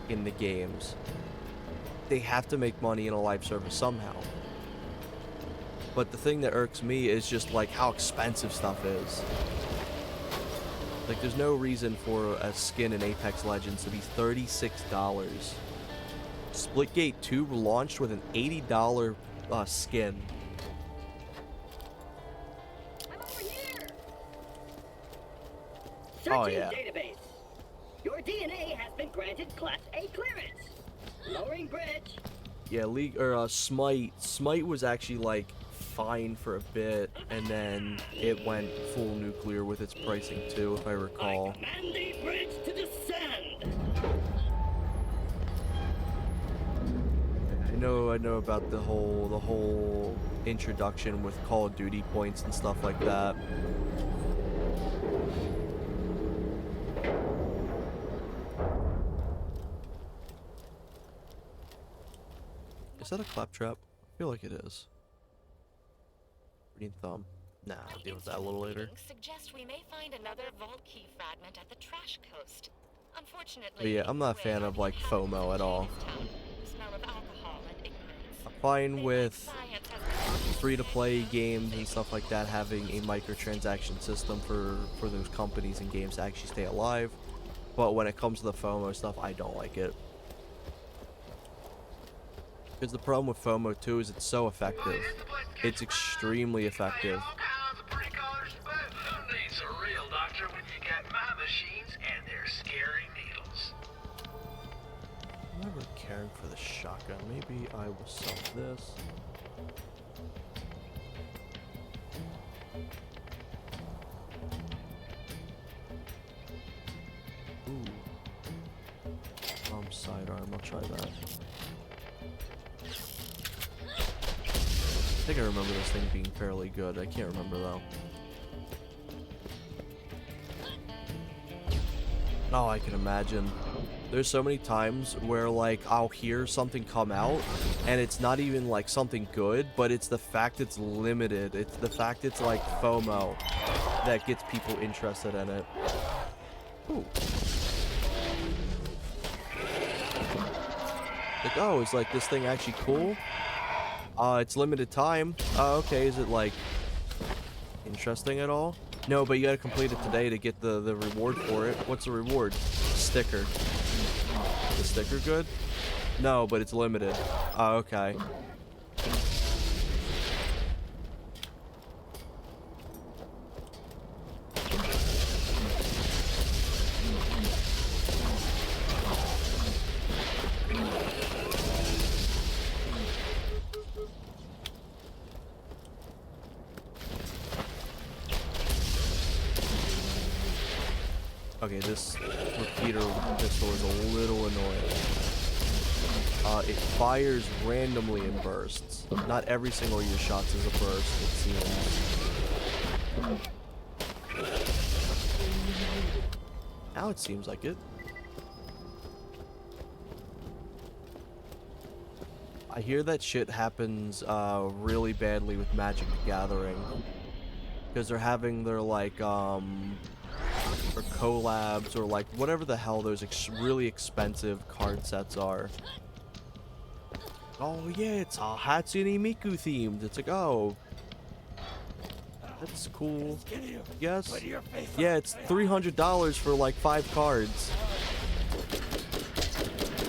in the games. They have to make money in a live service somehow. But the thing that irks me is just like how expensive stuff is. Like there's no reason for a skin in Apex Legends to be $36. Splitgate 2 launched with an $80 skin. Oh yeah. Database. Your DNA has been granted Class A clearance. Lowering bridge. Yeah, League or Smite was actually like fine for a bit, and then it went full nuclear with its pricing too, if I recall. I command the bridge to descend. I know about the whole introduction with Call of Duty points and stuff like that. Is that a claptrap? I feel like it is. Green thumb. Nah, I'll deal with that a little later. Suggest we may find another vault key fragment at the trash coast. Unfortunately, but yeah, I'm not a fan of like FOMO at all. I'm fine with free-to-play games and stuff like that having a microtransaction system for those companies and games to actually stay alive. But when it comes to the FOMO stuff, I don't like it. Because the problem with FOMO too is it's so effective. It's extremely effective. Who needs a real doctor when you got my machines and their scary needles? I'm not really caring for the shotgun. Maybe I will sell this. Ooh. Sidearm. I'll try that. I think I remember this thing being fairly good. I can't remember though. Oh, I can imagine. There's so many times where like I'll hear something come out and it's not even like something good, but it's the fact it's limited. It's the fact it's like FOMO that gets people interested in it. Ooh. Like, oh, is like this thing actually cool? It's limited time. Oh, okay. Is it like interesting at all? No, but you gotta complete it today to get the reward for it. What's the reward? Sticker. Is the sticker good? No, but it's limited. Oh, okay. Okay, this repeater pistol is a little annoying. It fires randomly in bursts. Not every single of your shots is a burst, it seems. Now it seems like it. I hear that shit happens really badly with Magic the Gathering. Because they're having their, like, or collabs, or, like, whatever the hell those really expensive card sets are. Oh, yeah, it's all Hatsune Miku themed. It's like, oh, that's cool. Yes. Yeah, it's $300 for, like, 5 cards.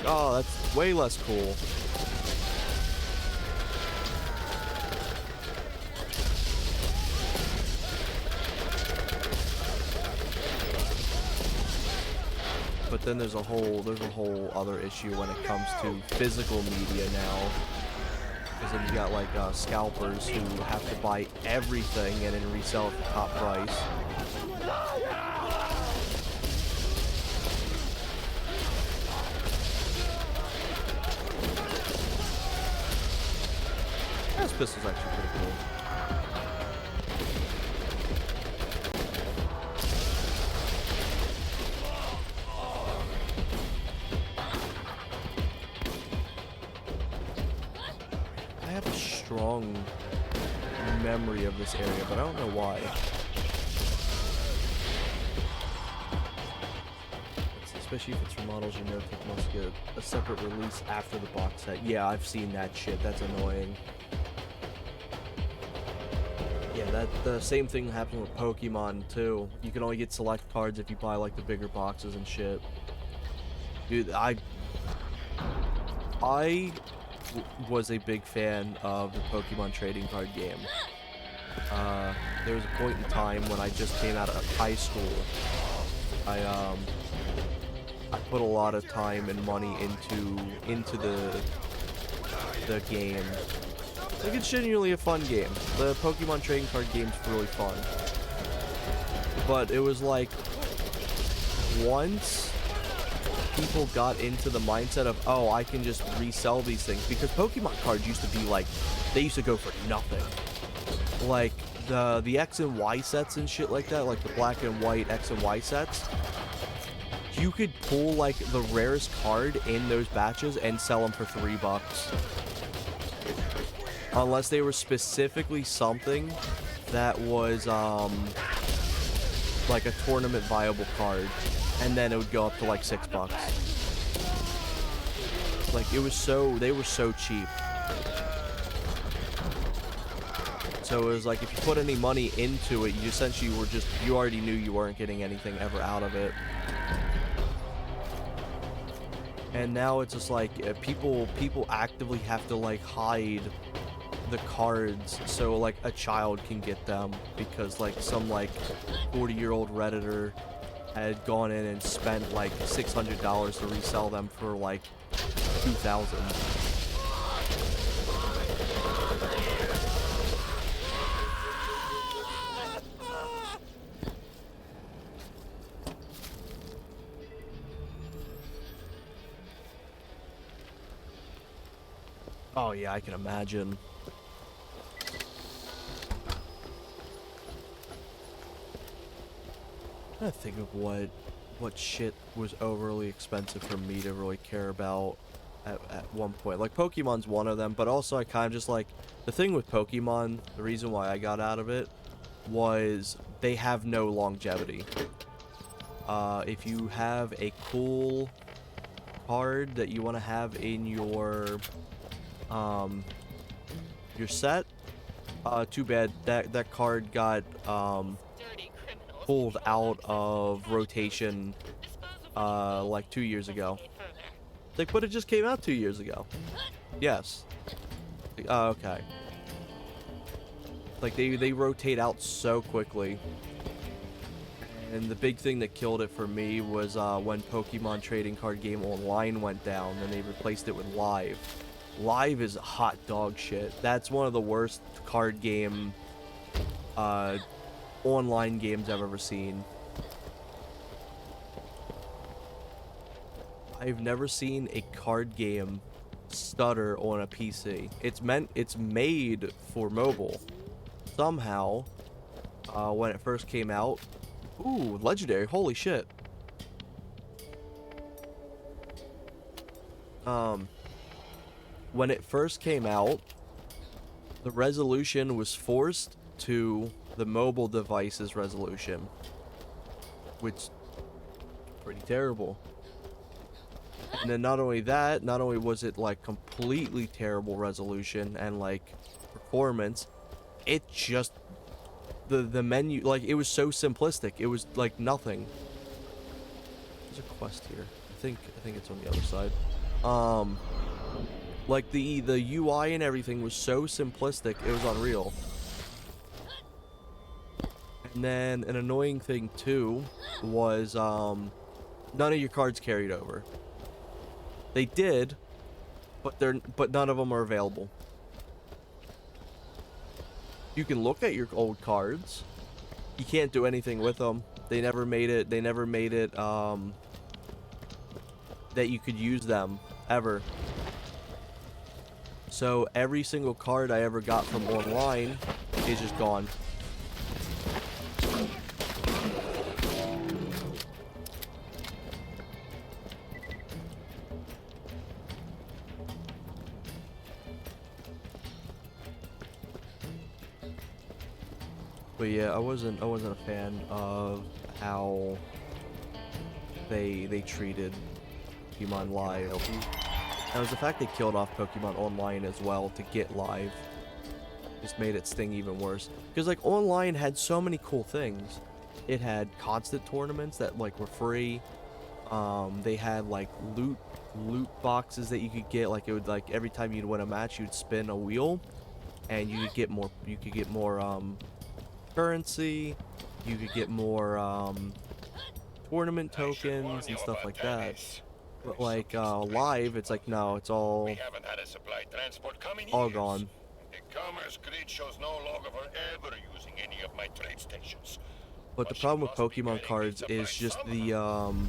Oh, that's way less cool. But then there's a whole other issue when it comes to physical media now. Because then you got like scalpers who have to buy everything and then resell at the top price. This pistol's actually pretty cool. I have a strong memory of this area, but I don't know why. Especially if it's for models you know must get a separate release after the box set. Yeah, I've seen that shit. That's annoying. Yeah, the same thing happened with Pokemon too. You can only get select cards if you buy like the bigger boxes and shit. Dude, I was a big fan of the Pokemon trading card game. There was a point in time when I just came out of high school. I put a lot of time and money into the game. Like, it's genuinely a fun game. The Pokemon trading card game's really fun. But it was like, once people got into the mindset of, oh, I can just resell these things, because Pokemon cards used to be like, they used to go for nothing. Like, the X and Y sets and shit like that, like the black and white X and Y sets, you could pull like the rarest card in those batches and sell them for $3. Unless they were specifically something that was like a tournament viable card, and then it would go up to like $6. Like, they were so cheap. So it was like, if you put any money into it, you essentially were you already knew you weren't getting anything ever out of it. And now it's just like, people actively have to like hide the cards so like a child can get them, because like some like 40-year-old Redditor had gone in and spent like $600 to resell them for like $2,000. Oh yeah, I can imagine. I'm trying to think of what shit was overly expensive for me to really care about at one point. Like, Pokemon's one of them, but also I kind of just like, the thing with Pokemon, the reason why I got out of it was they have no longevity. If you have a cool card that you want to have in your set. Too bad that card got Dirty criminals. pulled out of rotation Dispose of like 2 years ago. investigate further. Like, but it just came out 2 years ago. Yes. Okay. Like they rotate out so quickly. And the big thing that killed it for me was when Pokemon Trading Card Game Online went down and they replaced it with Live. Live is hot dog shit. That's one of the worst card game online games I've ever seen. I've never seen a card game stutter on a PC. It's made for mobile. Somehow, when it first came out, ooh, legendary, holy shit. When it first came out, the resolution was forced to the mobile device's resolution, which is pretty terrible. And then not only that, not only was it like completely terrible resolution and like performance, it just the menu, like, it was so simplistic. It was like nothing. There's a quest here. I think it's on the other side. Like the UI and everything was so simplistic, it was unreal. And then an annoying thing too was none of your cards carried over. They did, but none of them are available. You can look at your old cards. You can't do anything with them. They never made it that you could use them ever. So every single card I ever got from online is just gone. But yeah, I wasn't a fan of how they treated Pokemon Live. That was the fact they killed off Pokemon Online as well to get Live. Just made it sting even worse. Because like Online had so many cool things. It had constant tournaments that like were free. They had like loot boxes that you could get. Like it would, like, every time you'd win a match, you'd spin a wheel, and you could get more. Currency. You could get more tournament tokens and stuff like that. But like Live, it's like, no, it's all We haven't had a supply transport coming all years. gone. The commerce grid shows no log of her ever using any of my trade stations. But the she problem with must be Pokemon getting cards these is just supplies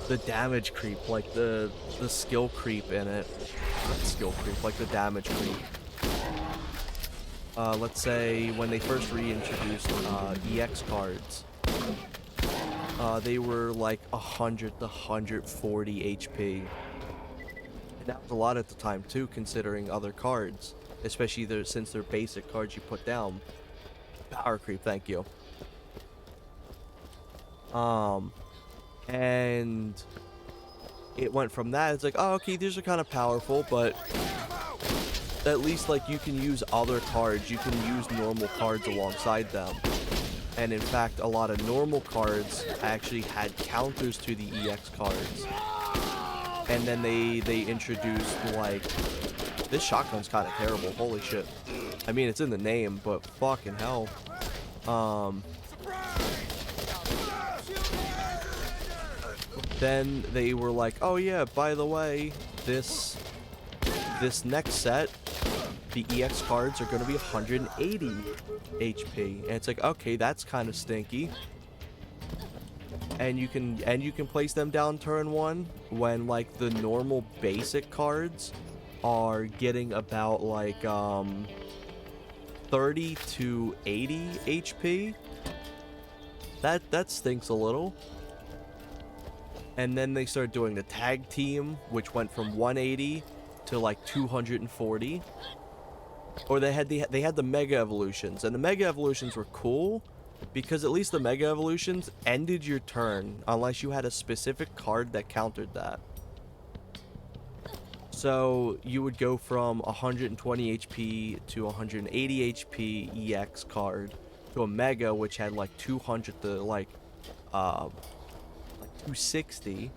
the damage creep, like the skill creep in it. Not skill creep, like the damage creep. Let's say when they first reintroduced EX cards, they were like 100 to 140 HP. And that was a lot at the time too, considering other cards, especially since they're basic cards you put down. Power creep, thank you. And it went from that, it's like, oh, okay, these are kind of powerful, but at least like you can use other cards, you can use normal cards alongside them. And in fact, a lot of normal cards actually had counters to the EX cards. And then they introduced, like, this shotgun's kind of terrible, holy shit. I mean, it's in the name, but fucking hell. Then they were like, oh yeah, by the way, this next set, the EX cards are going to be 180 HP. And it's like, okay, that's kind of stinky. And you can place them down turn 1 when like the normal basic cards are getting about like 30 to 80 HP. That stinks a little. And then they started doing the tag team, which went from 180 to like 240. Or they had the mega evolutions, and the mega evolutions were cool, because at least the Mega Evolutions ended your turn unless you had a specific card that countered that. So you would go from 120 HP to 180 HP EX card to a Mega, which had like 200 to like 260.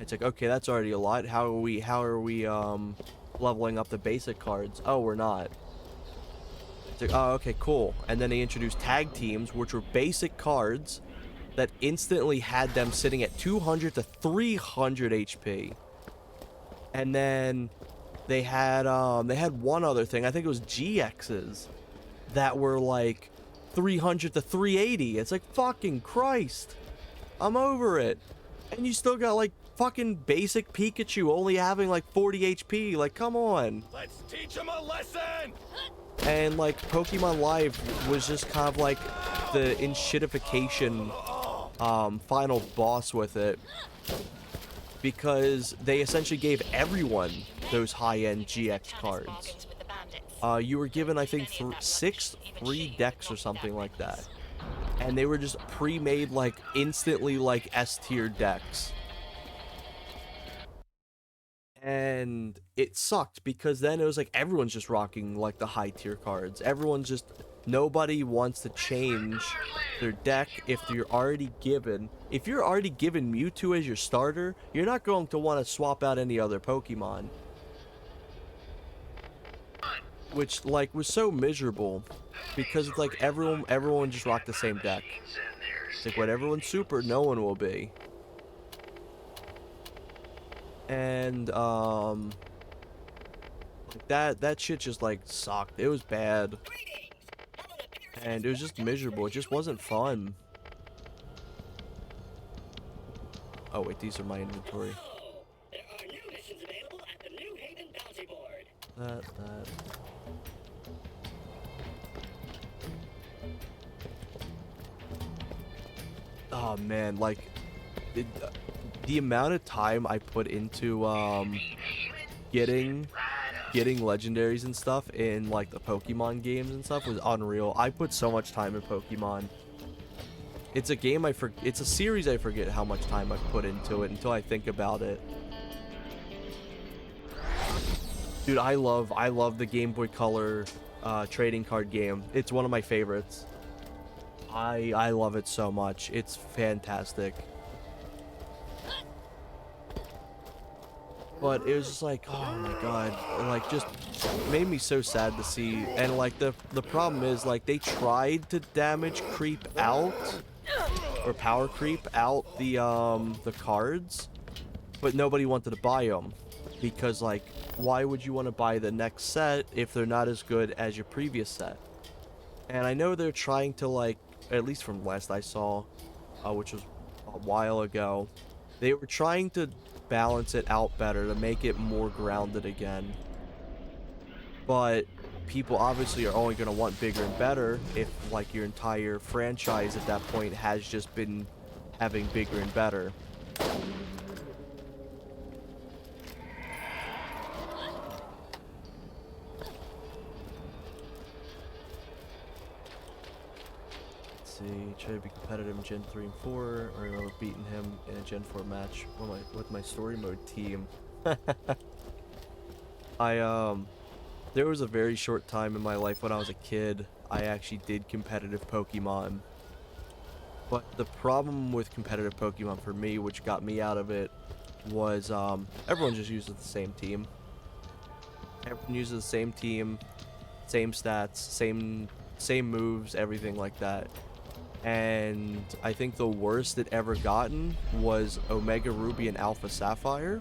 It's like, okay, that's already a lot. How are we leveling up the basic cards? Oh, we're not. It's like, oh, okay, cool. And then they introduced tag teams, which were basic cards that instantly had them sitting at 200 to 300 HP. And then they had one other thing. I think it was GXs that were like 300 to 380. It's like, fucking Christ. I'm over it. And you still got like fucking basic Pikachu only having like 40 HP. Like, come on. Let's teach him a lesson! And like Pokemon Live was just kind of like the enshittification final boss with it, because they essentially gave everyone those high-end GX cards. You were given, I think, 6 free decks or something like that, and they were just pre-made, like, instantly, like, S-tier decks. And it sucked, because then it was like everyone's just rocking like the high tier cards. Nobody wants to change their deck if you're already given Mewtwo as your starter. You're not going to want to swap out any other Pokemon, which like was so miserable, because it's like everyone just rocked the same deck. It's like, when everyone's super, no one will be. And that shit just like sucked. It was bad, and it was just miserable. It just wasn't fun. Oh wait, these are my inventory. There are new missions available at the New Haven bounty board. That. Oh man, like the amount of time I put into getting legendaries and stuff in like the Pokemon games and stuff was unreal. I put so much time in Pokemon. It's a game it's a series I forget how much time I've put into it until I think about it. Dude, I love the Game Boy Color trading card game. It's one of my favorites. I love it so much. It's fantastic. But it was just like, oh my god, like, just made me so sad to see. And like the problem is, like, they tried to damage creep out or power creep out the cards, but nobody wanted to buy them, because like, why would you want to buy the next set if they're not as good as your previous set? And I know they're trying to, like, at least from last I saw, which was a while ago, they were trying to balance it out better to make it more grounded again. But people obviously are only going to want bigger and better if like your entire franchise at that point has just been having bigger and better. Try to be competitive in Gen 3 and 4, or I remember beating him in a Gen 4 match with my story mode team. There was a very short time in my life when I was a kid, I actually did competitive Pokemon. But the problem with competitive Pokemon for me, which got me out of it, was everyone just uses the same team. Everyone uses the same team, same stats, same moves, everything like that. And I think the worst it ever gotten was Omega Ruby and Alpha Sapphire,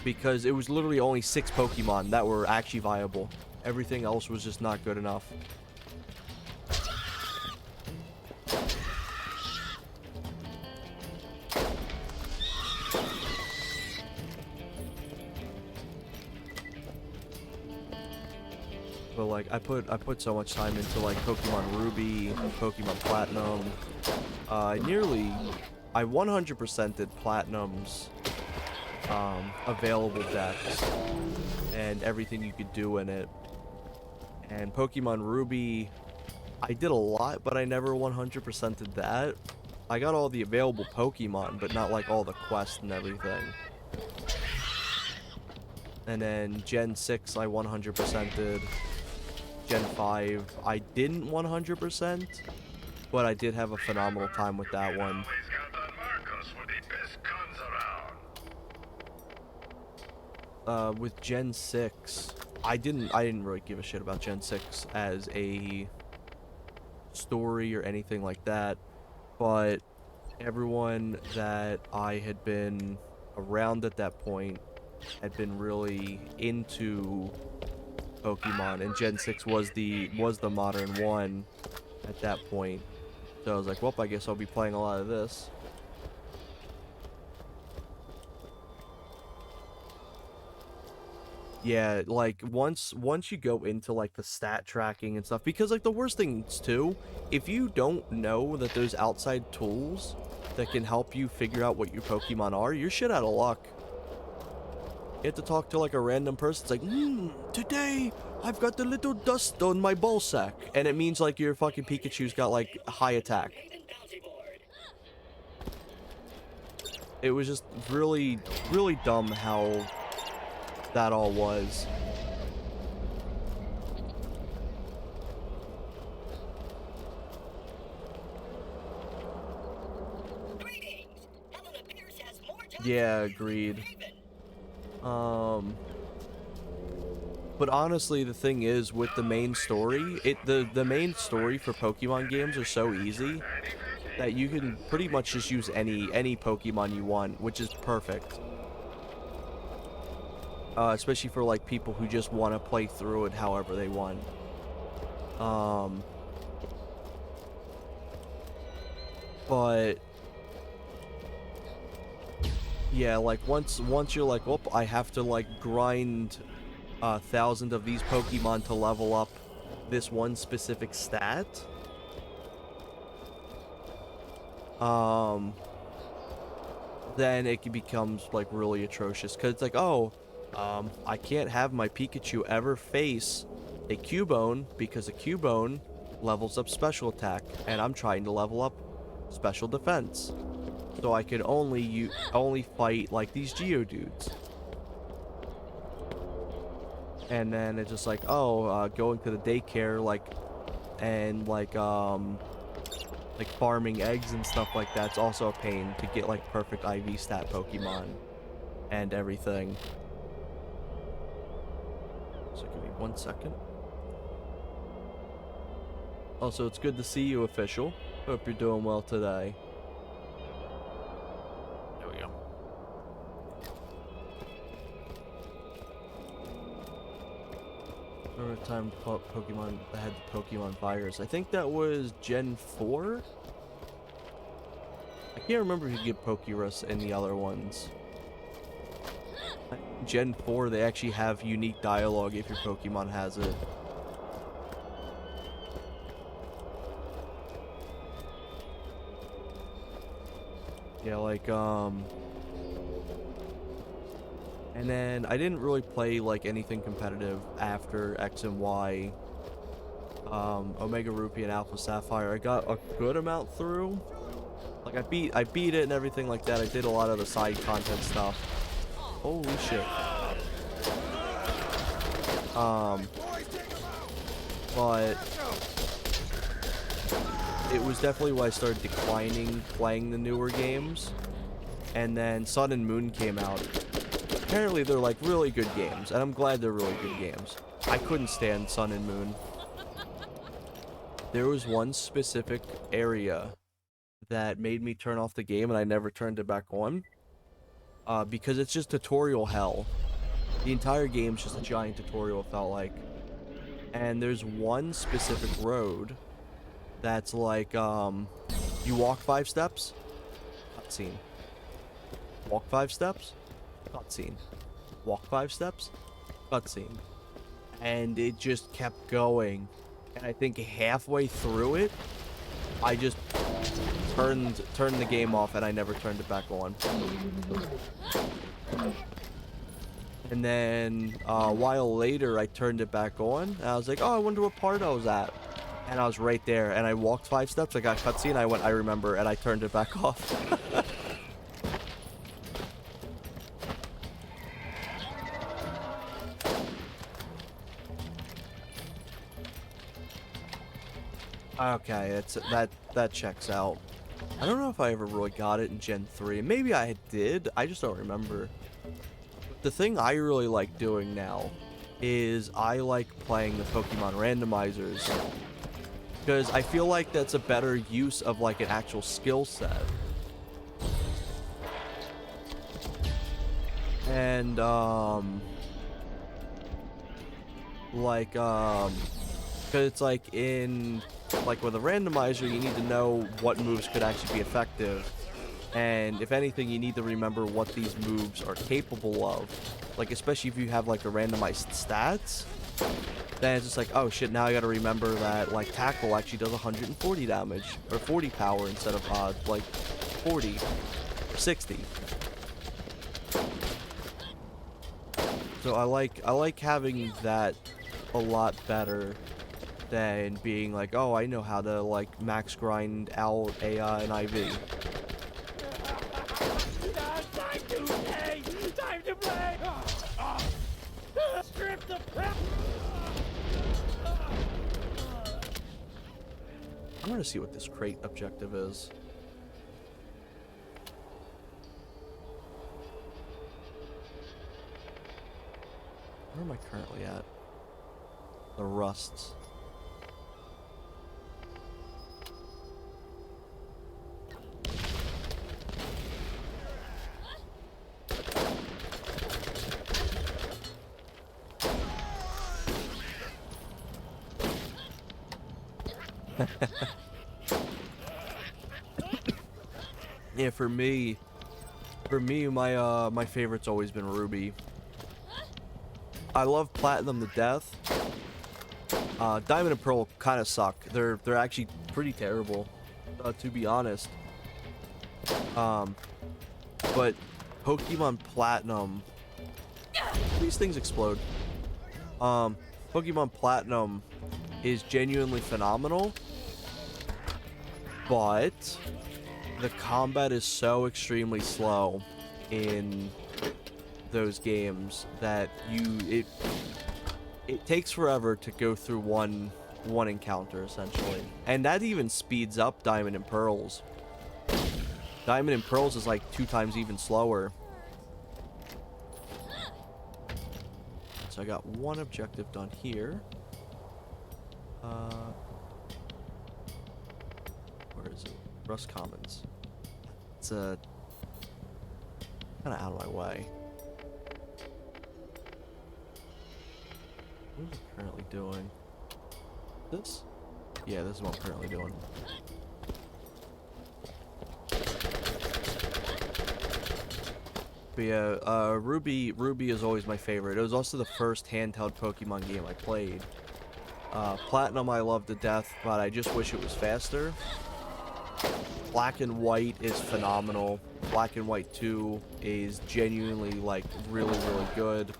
because it was literally only 6 Pokemon that were actually viable. Everything else was just not good enough. But like, I put so much time into like Pokemon Ruby, Pokemon Platinum. I 100%ed Platinum's available decks and everything you could do in it. And Pokemon Ruby, I did a lot, but I never 100%ed that. I got all the available Pokemon, but not like all the quests and everything. And then Gen 6 I 100%ed. Gen 5 I didn't 100%, but I did have a phenomenal time with that one. Always count on Marcos with the best guns around. With Gen 6, I didn't really give a shit about Gen 6 as a story or anything like that, but everyone that I had been around at that point had been really into Pokemon, and Gen 6 was the modern one at that point. So I was like, well, I guess I'll be playing a lot of this. Yeah, like once you go into like the stat tracking and stuff, because like the worst things too, if you don't know that there's outside tools that can help you figure out what your Pokemon are, you're shit out of luck. You have to talk to like a random person. It's like, today I've got the little dust on my ball sack, and it means like your fucking Pikachu's got like high attack. It was just really, really dumb how that all was. Yeah, agreed. But honestly, the thing is, with the main story, the main story for Pokemon games are so easy that you can pretty much just use any Pokemon you want, which is perfect. Especially for like people who just want to play through it however they want. But yeah, like once you're like, oh, I have to like grind 1,000 of these Pokemon to level up this one specific stat. Then it becomes like really atrocious, because it's like, oh, I can't have my Pikachu ever face a Cubone because a Cubone levels up special attack, and I'm trying to level up special defense. So I could only fight like these Geodudes. And then it's just like, oh, going to the daycare, like, and like farming eggs and stuff like that's also a pain to get like perfect IV stat Pokemon and everything. So give me 1 second. Also, it's good to see you, official. Hope you're doing well today. There we go. Remember the time Pokemon that had the Pokemon virus? I think that was Gen 4? I can't remember if you get Pokerus in the other ones. Gen 4, they actually have unique dialogue if your Pokemon has it. Yeah, like, and then I didn't really play, like, anything competitive after X and Y, Omega Ruby and Alpha Sapphire. I got a good amount through. Like, I beat it and everything like that. I did a lot of the side content stuff. Holy shit. But it was definitely when I started declining playing the newer games. And then Sun and Moon came out. Apparently they're like really good games, and I'm glad they're really good games. I couldn't stand Sun and Moon. There was one specific area that made me turn off the game, and I never turned it back on. Because it's just tutorial hell. The entire game's just a giant tutorial, it felt like. And there's one specific road that's like, you walk 5 steps, cutscene. Walk 5 steps, cutscene. Walk 5 steps, cutscene. And it just kept going. And I think halfway through it, I just turned the game off, and I never turned it back on. And then a while later, I turned it back on, and I was like, oh, I wonder what part I was at. And I was right there, and I walked 5 steps, I got cutscene, I went, I remember, and I turned it back off. Okay, that checks out. I don't know if I ever really got it in Gen 3. Maybe I did, I just don't remember. The thing I really like doing now is I like playing the Pokemon randomizers. Because I feel like that's a better use of like an actual skill set. And because it's like in like with a randomizer you need to know what moves could actually be effective. And if anything, you need to remember what these moves are capable of. Like, especially if you have, like, a randomized stats, then it's just like, oh shit, now I gotta remember that, like, Tackle actually does 140 damage, or 40 power instead of, like, 40, or 60. So I like having that a lot better than being like, oh, I know how to, like, max grind out a, an IV. Time to play! Strip the prep! I'm gonna see what this crate objective is. Where am I currently at? The Rusts. Yeah, for me, my favorite's always been Ruby. I love Platinum to death. Diamond and Pearl kind of suck. They're actually pretty terrible, to be honest. But Pokemon Platinum, these things explode. Pokemon Platinum is genuinely phenomenal, but the combat is so extremely slow in those games that it takes forever to go through one encounter, essentially. And that even speeds up Diamond and Pearls. Diamond and Pearls is like 2 times even slower. So I got one objective done here. Where is it? Rust Commons. It's kind of out of my way. What am I currently doing? This? Yeah, this is what I'm currently doing. But yeah, Ruby is always my favorite. It was also the first handheld Pokemon game I played. Platinum I love to death, but I just wish it was faster. Black and White is phenomenal. Black and White 2 is genuinely, like, really, really good.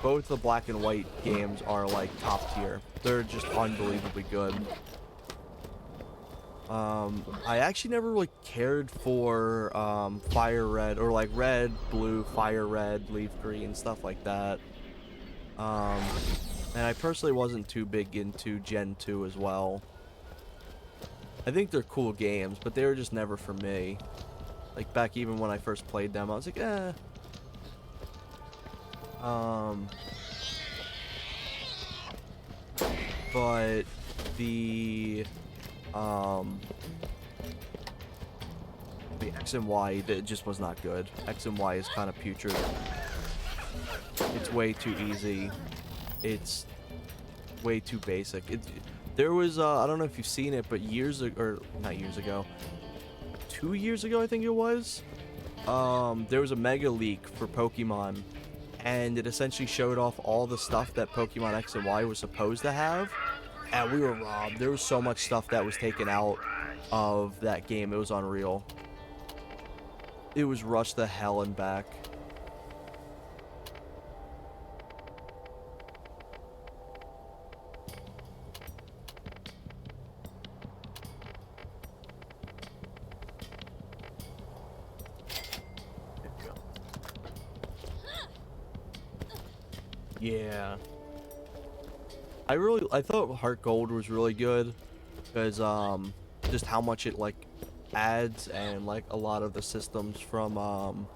Both the Black and White games are, like, top tier. They're just unbelievably good. I actually never really cared for, Fire Red, or, like, Red, Blue, Fire Red, Leaf Green, stuff like that. And I personally wasn't too big into Gen 2 as well. I think they're cool games, but they were just never for me. Like, back even when I first played them, I was like, eh. But the X and Y, that just was not good. X and Y is kind of putrid. It's way too easy. It's way too basic. There was, I don't know if you've seen it, but years ago, or not years ago, 2 years ago, I think it was, there was a mega leak for Pokemon, and it essentially showed off all the stuff that Pokemon X and Y was supposed to have, and we were robbed. There was so much stuff that was taken out of that game. It was unreal. It was rushed to hell and back. Yeah. I thought Heart Gold was really good because just how much it like adds, and like a lot of the systems from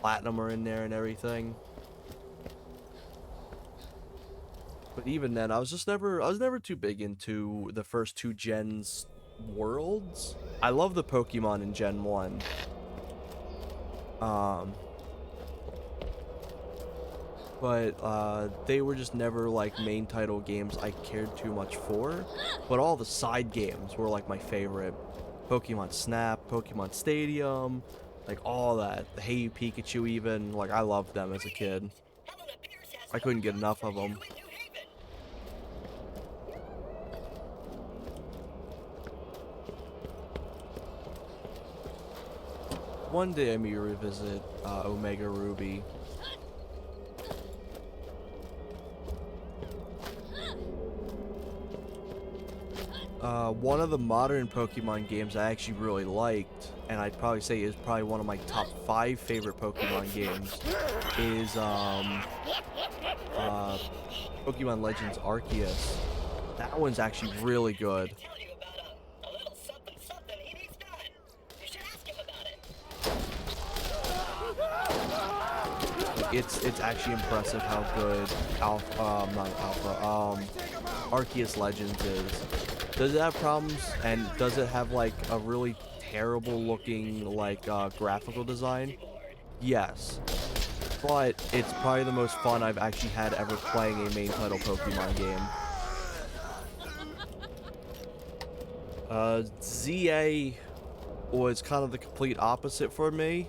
Platinum are in there and everything. But even then, I was never too big into the first two gens worlds. I love the Pokemon in Gen 1. But they were just never like main title games I cared too much for. But all the side games were like my favorite. Pokemon Snap, Pokemon Stadium, like all that. The Hey You Pikachu even, like I loved them as a kid. I couldn't get enough of them. One day I may revisit Omega Ruby. One of the modern Pokemon games I actually really liked, and I'd probably say is probably one of my top 5 favorite Pokemon games, is Pokemon Legends Arceus. That one's actually really good. It's actually impressive how good Arceus Legends is. Does it have problems, and does it have like a really terrible looking like graphical design? Yes, but it's probably the most fun I've actually had ever playing a main title Pokemon game. ZA was kind of the complete opposite for me,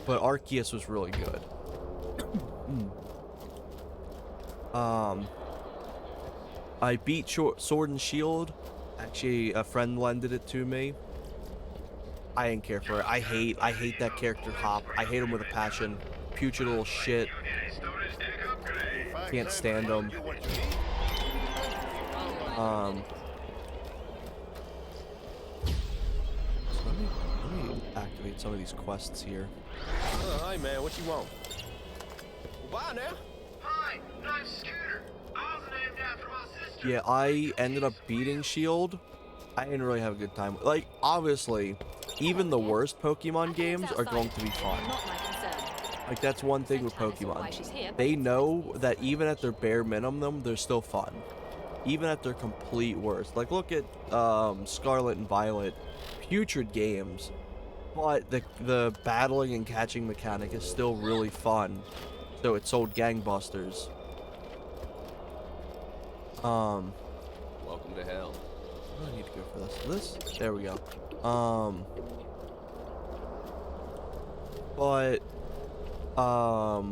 but Arceus was really good. I beat Sword and Shield. Actually, a friend lended it to me. I didn't care for it. I hate that character Hop. I hate him with a passion. Putrid little shit. Can't stand him. So let me activate some of these quests here. Hi man, what you want? Well, bye now. Hi, nice scooter. I was named after my sister. Yeah, I ended up beating Shield. I didn't really have a good time. Like, obviously, even the worst Pokemon games are going to be fun. Like, that's one thing with Pokemon. They know that even at their bare minimum, they're still fun. Even at their complete worst. Like, look at Scarlet and Violet. Putrid games. But the battling and catching mechanic is still really fun. So it sold gangbusters. Welcome to hell. I need to go for this. There we go. But I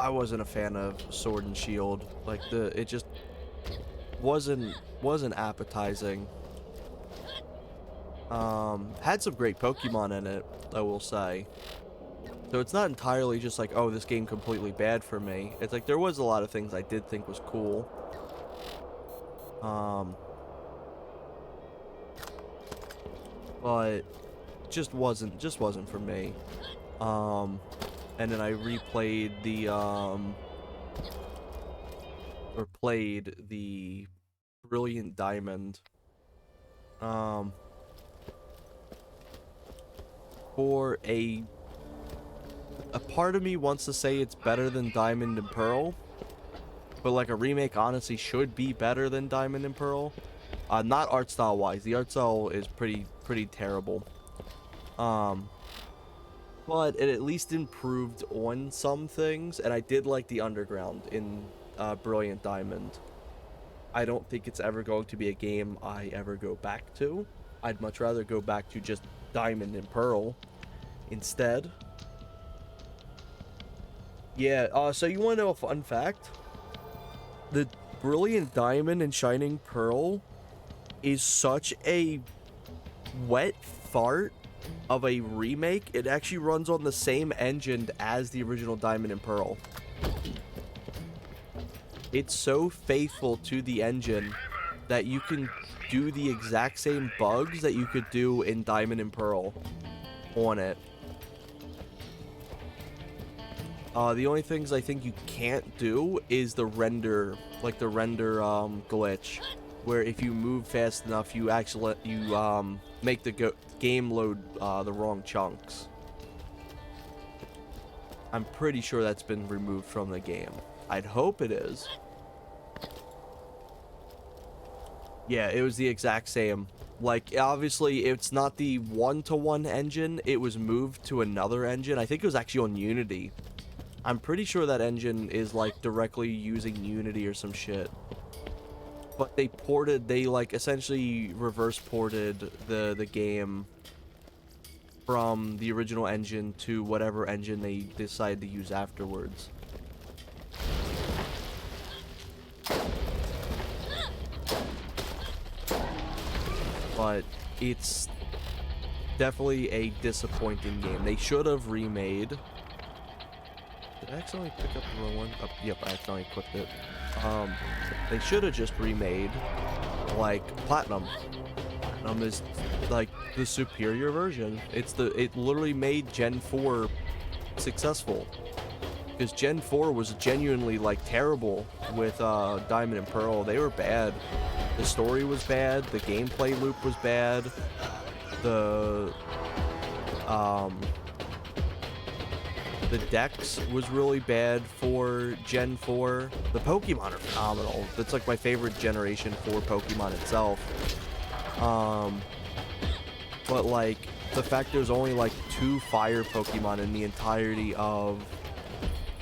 wasn't a fan of Sword and Shield. Like it just wasn't appetizing. Had some great Pokemon in it, I will say. So it's not entirely just like, oh, this game completely bad for me. It's like there was a lot of things I did think was cool. But just wasn't for me. And then I replayed the or played the Brilliant Diamond. For a part of me wants to say it's better than Diamond and Pearl, but like a remake honestly should be better than Diamond and Pearl. Not art style wise. The art style is pretty terrible. But it at least improved on some things, and I did like the underground in Brilliant Diamond. I don't think it's ever going to be a game I ever go back to. I'd much rather go back to just Diamond and Pearl instead. Yeah, so you want to know a fun fact? The Brilliant Diamond and Shining Pearl is such a wet fart of a remake. It actually runs on the same engine as the original Diamond and Pearl. It's so faithful to the engine that you can do the exact same bugs that you could do in Diamond and Pearl on it. The only things I think you can't do is the render, like the render glitch, where if you move fast enough, you actually make the game load the wrong chunks. I'm pretty sure that's been removed from the game. I'd hope it is. Yeah, it was the exact same. Like, obviously, it's not the one-to-one engine. It was moved to another engine. I think it was actually on Unity. I'm pretty sure that engine is, like, directly using Unity or some shit. But they like, essentially reverse ported the game from the original engine to whatever engine they decide to use afterwards. But it's definitely a disappointing game. They should have remade. Did I accidentally pick up the wrong one? Oh, yep, I accidentally equipped it. They should have just remade, like, Platinum. Platinum is, like, the superior version. It literally made Gen 4 successful. Because Gen 4 was genuinely, like, terrible with Diamond and Pearl. They were bad. The story was bad. The gameplay loop was bad. The Dex was really bad for Gen 4. The Pokemon are phenomenal. That's like my favorite Generation 4 Pokemon itself. But like the fact there's only like 2 fire Pokemon in the entirety of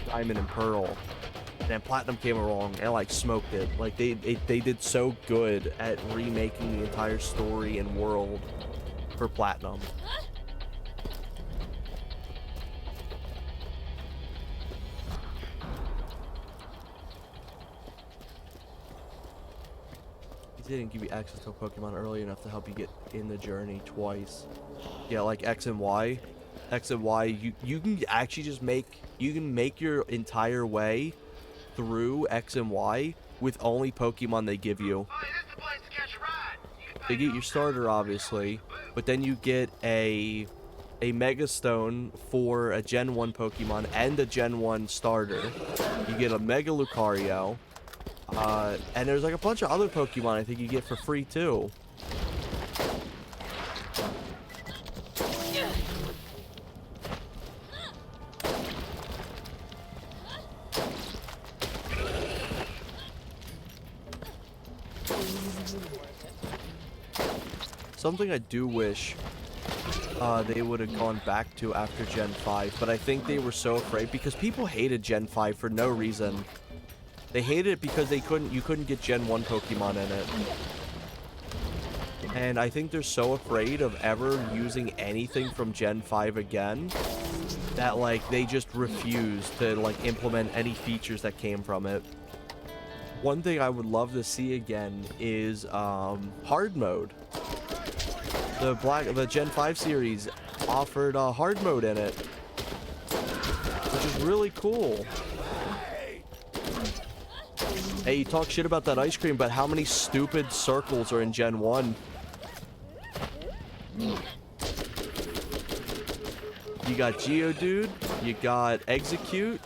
Diamond and Pearl, and then Platinum came along and like smoked it. Like they did so good at remaking the entire story and world for Platinum. They didn't give you access to a Pokemon early enough to help you get in the journey twice. Yeah, like X and Y. X and Y, you can actually just make your entire way through X and Y with only Pokemon they give you. They get your starter, obviously, but then you get a Mega Stone for a Gen 1 Pokemon and a Gen 1 starter. You get a Mega Lucario. And there's like a bunch of other Pokemon I think you get for free too. Something I do wish they would have gone back to after Gen 5, but I think they were so afraid because people hated Gen 5 for no reason. They hated it because you couldn't get Gen 1 Pokemon in it. And I think they're so afraid of ever using anything from Gen 5 again that like they just refuse to like implement any features that came from it. One thing I would love to see again is hard mode. The Gen 5 series offered hard mode in it, which is really cool. Hey, you talk shit about that ice cream, but how many stupid circles are in Gen 1? You got Geodude, you got Execute,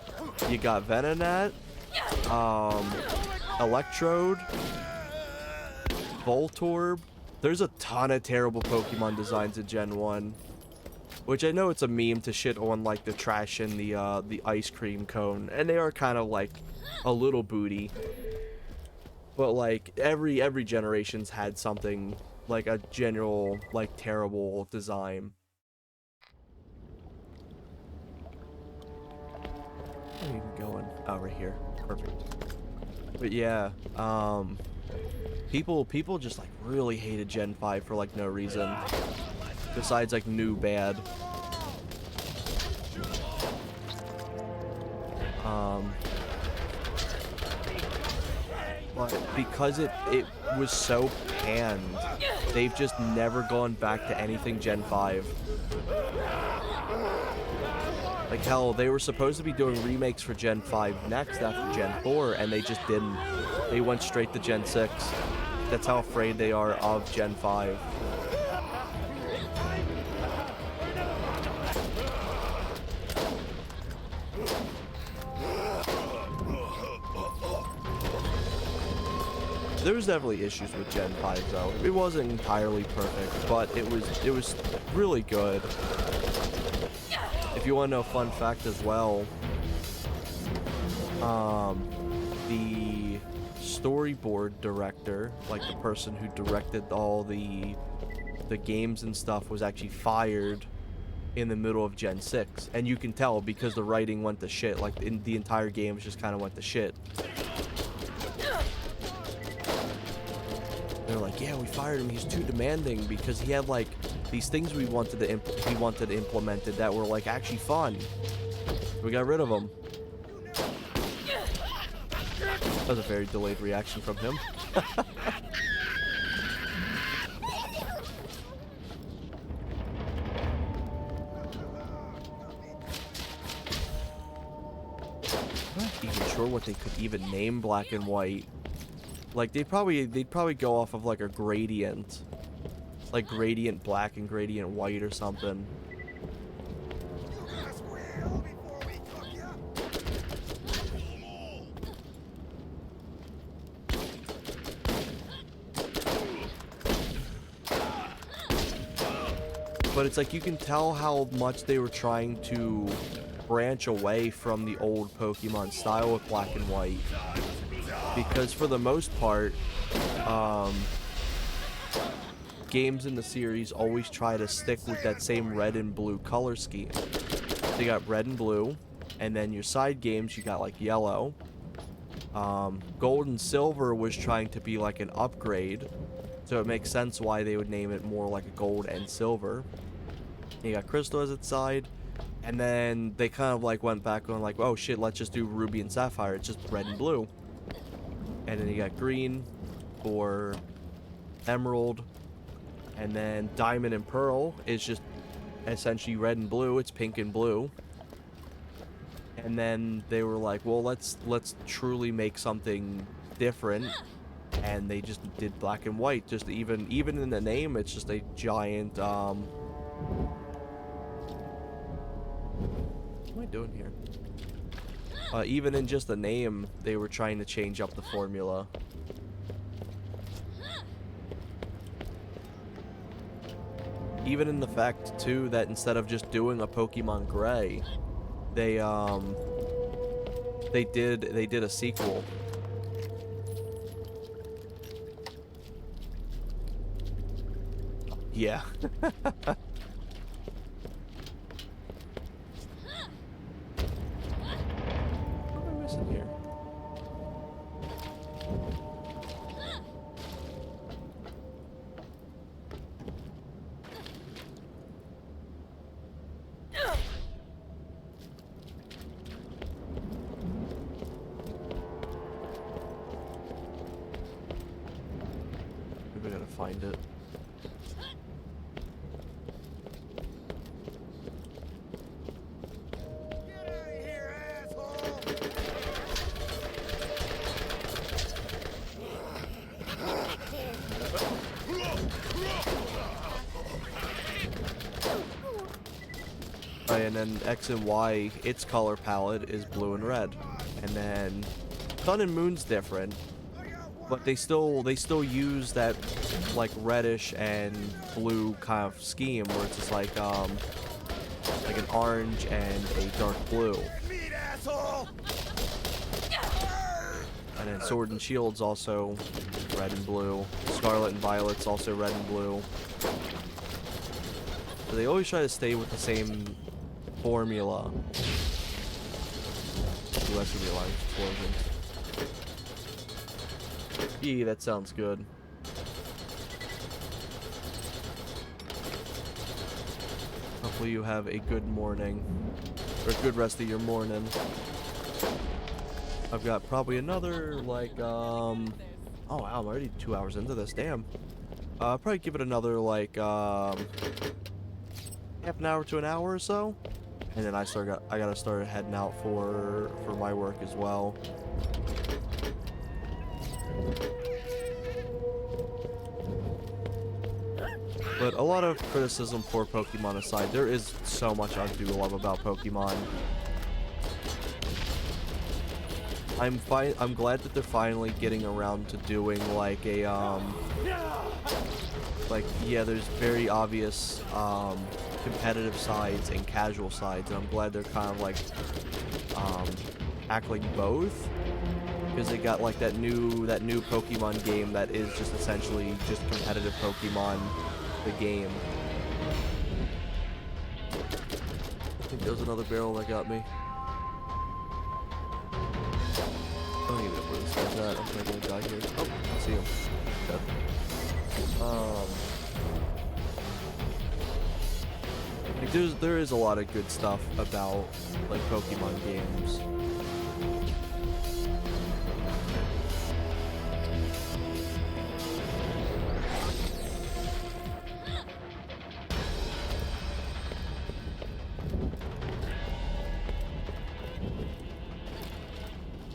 you got Venonat, Electrode, Voltorb. There's a ton of terrible Pokemon designs in Gen 1. Which I know it's a meme to shit on like the trash and the ice cream cone. And they are kind of like a little booty. But like every generation's had something like a general like terrible design. Where are you going? Oh, right here. Perfect. But yeah, people just like really hated Gen 5 for like no reason. Besides like new bad. But because it was so panned, they've just never gone back to anything Gen 5. Like hell, they were supposed to be doing remakes for Gen 5 next after Gen 4, and they just didn't. They went straight to Gen 6. That's how afraid they are of Gen 5. There was definitely issues with Gen 5 though. It wasn't entirely perfect, but it was really good. If you want to know a fun fact as well, the storyboard director, like the person who directed all the games and stuff, was actually fired in the middle of Gen 6, and you can tell because the writing went to shit. Like the entire game just kind of went to shit. They're like, yeah, we fired him. He's too demanding because he had like these things he wanted implemented that were like actually fun. We got rid of him. That was a very delayed reaction from him. I'm not even sure what they could even name Black and White. Like they'd probably go off of like a gradient, like gradient black and gradient white or something. But it's like you can tell how much they were trying to branch away from the old Pokemon style with Black and White. Because for the most part, games in the series always try to stick with that same red and blue color scheme. So you got red and blue, and then your side games you got like yellow. Gold and silver was trying to be like an upgrade, so it makes sense why they would name it more like a gold and silver. You got crystal as its side, and then they kind of like went back on like, oh shit, let's just do ruby and sapphire. It's just red and blue. And then you got green for emerald, and then diamond and pearl is just essentially red and blue. It's pink and blue. And then they were like, well, let's truly make something different, and they just did black and white. Just even in the name, it's just a giant what am I doing here? Even in just the name, they were trying to change up the formula. Even in the fact, too, that instead of just doing a Pokemon Gray, they did a sequel. Yeah. In here. Maybe I gotta find it. And then X and Y, its color palette is blue and red, and then Sun and Moon's different, but they still use that like reddish and blue kind of scheme where it's just like an orange and a dark blue. And then Sword and Shield's also red and blue. Scarlet and Violet's also red and blue. So they always try to stay with the same formula. Ooh, that's gonna be a lot of explosions. Eee, that sounds good. Hopefully you have a good morning, or a good rest of your morning. I've got probably another, like, oh wow, I'm already 2 hours into this, damn. I'll probably give it another, like, half an hour to an hour or so. And then I gotta start heading out for my work as well. But a lot of criticism for Pokemon aside, there is so much I do love about Pokemon. I'm glad that they're finally getting around to doing like a like, yeah, there's very obvious competitive sides and casual sides, and I'm glad they're kind of like tackling both, because they got like that new Pokemon game that is just essentially just competitive Pokemon, the game. I think there was another barrel that got me. I don't even know where this guy's at. I'm probably gonna die here. Oh, I see him. Dead. Like there is a lot of good stuff about like Pokemon games.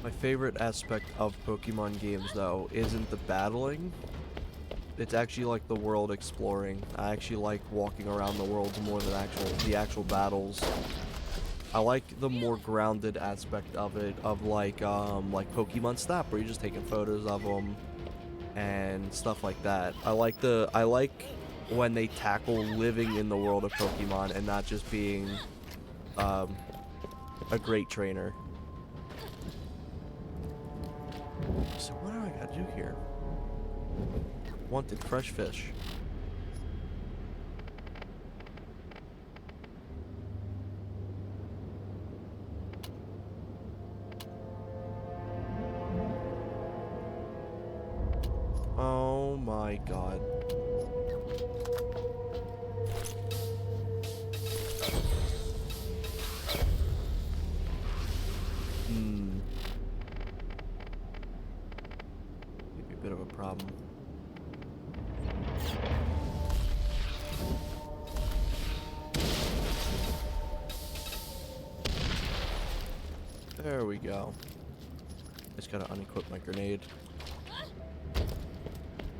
My favorite aspect of Pokemon games, though, isn't the battling. It's actually like the world exploring. I actually like walking around the world more than the actual battles. I like the more grounded aspect of it, of like Pokemon Snap, where you're just taking photos of them and stuff like that. I like when they tackle living in the world of Pokemon and not just being a great trainer. So what do I gotta do here? Wanted fresh fish. Oh my god. Maybe a bit of a problem. There we go. Just gotta unequip my grenade.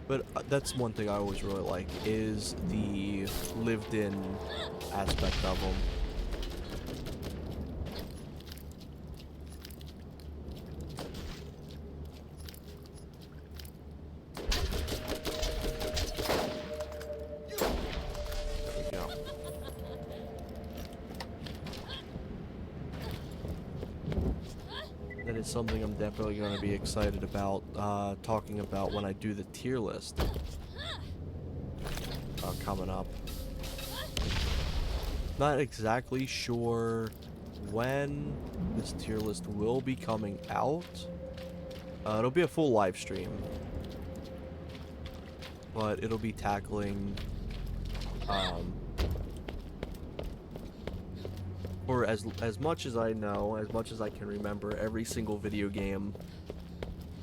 But that's one thing I always really like, is the lived-in aspect of them. There we go. That is something I'm definitely going to be excited about talking about when I do the tier list coming up. Not exactly sure when this tier list will be coming out. It'll be a full live stream, but it'll be tackling or as much as I know, as much as I can remember, every single video game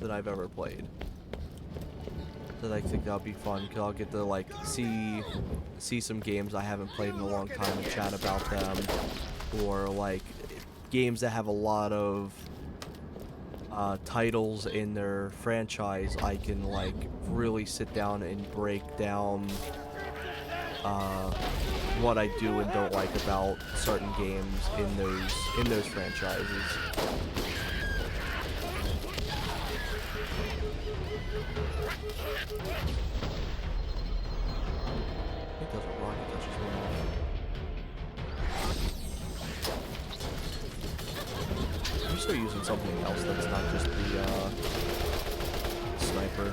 that I've ever played. That I think that'll be fun, because I'll get to like see some games I haven't played in a long time and chat about them, or like games that have a lot of titles in their franchise. I can like really sit down and break down what I do and don't like about certain games in those franchises. I think that's a rocket that just went off. I'm still using something else that's not just the sniper.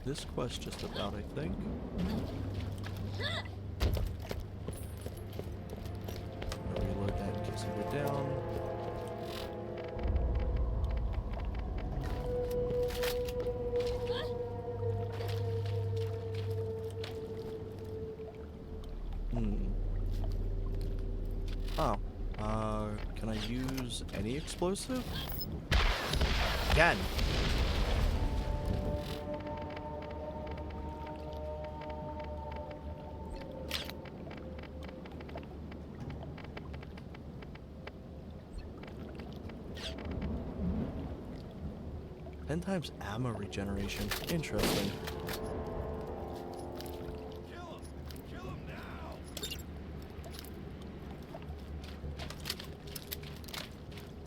This quest just about, I think. I'll reload that in case I go down. Can I use any explosive? Again. 10 times ammo regeneration. Interesting. Kill him! Kill him now!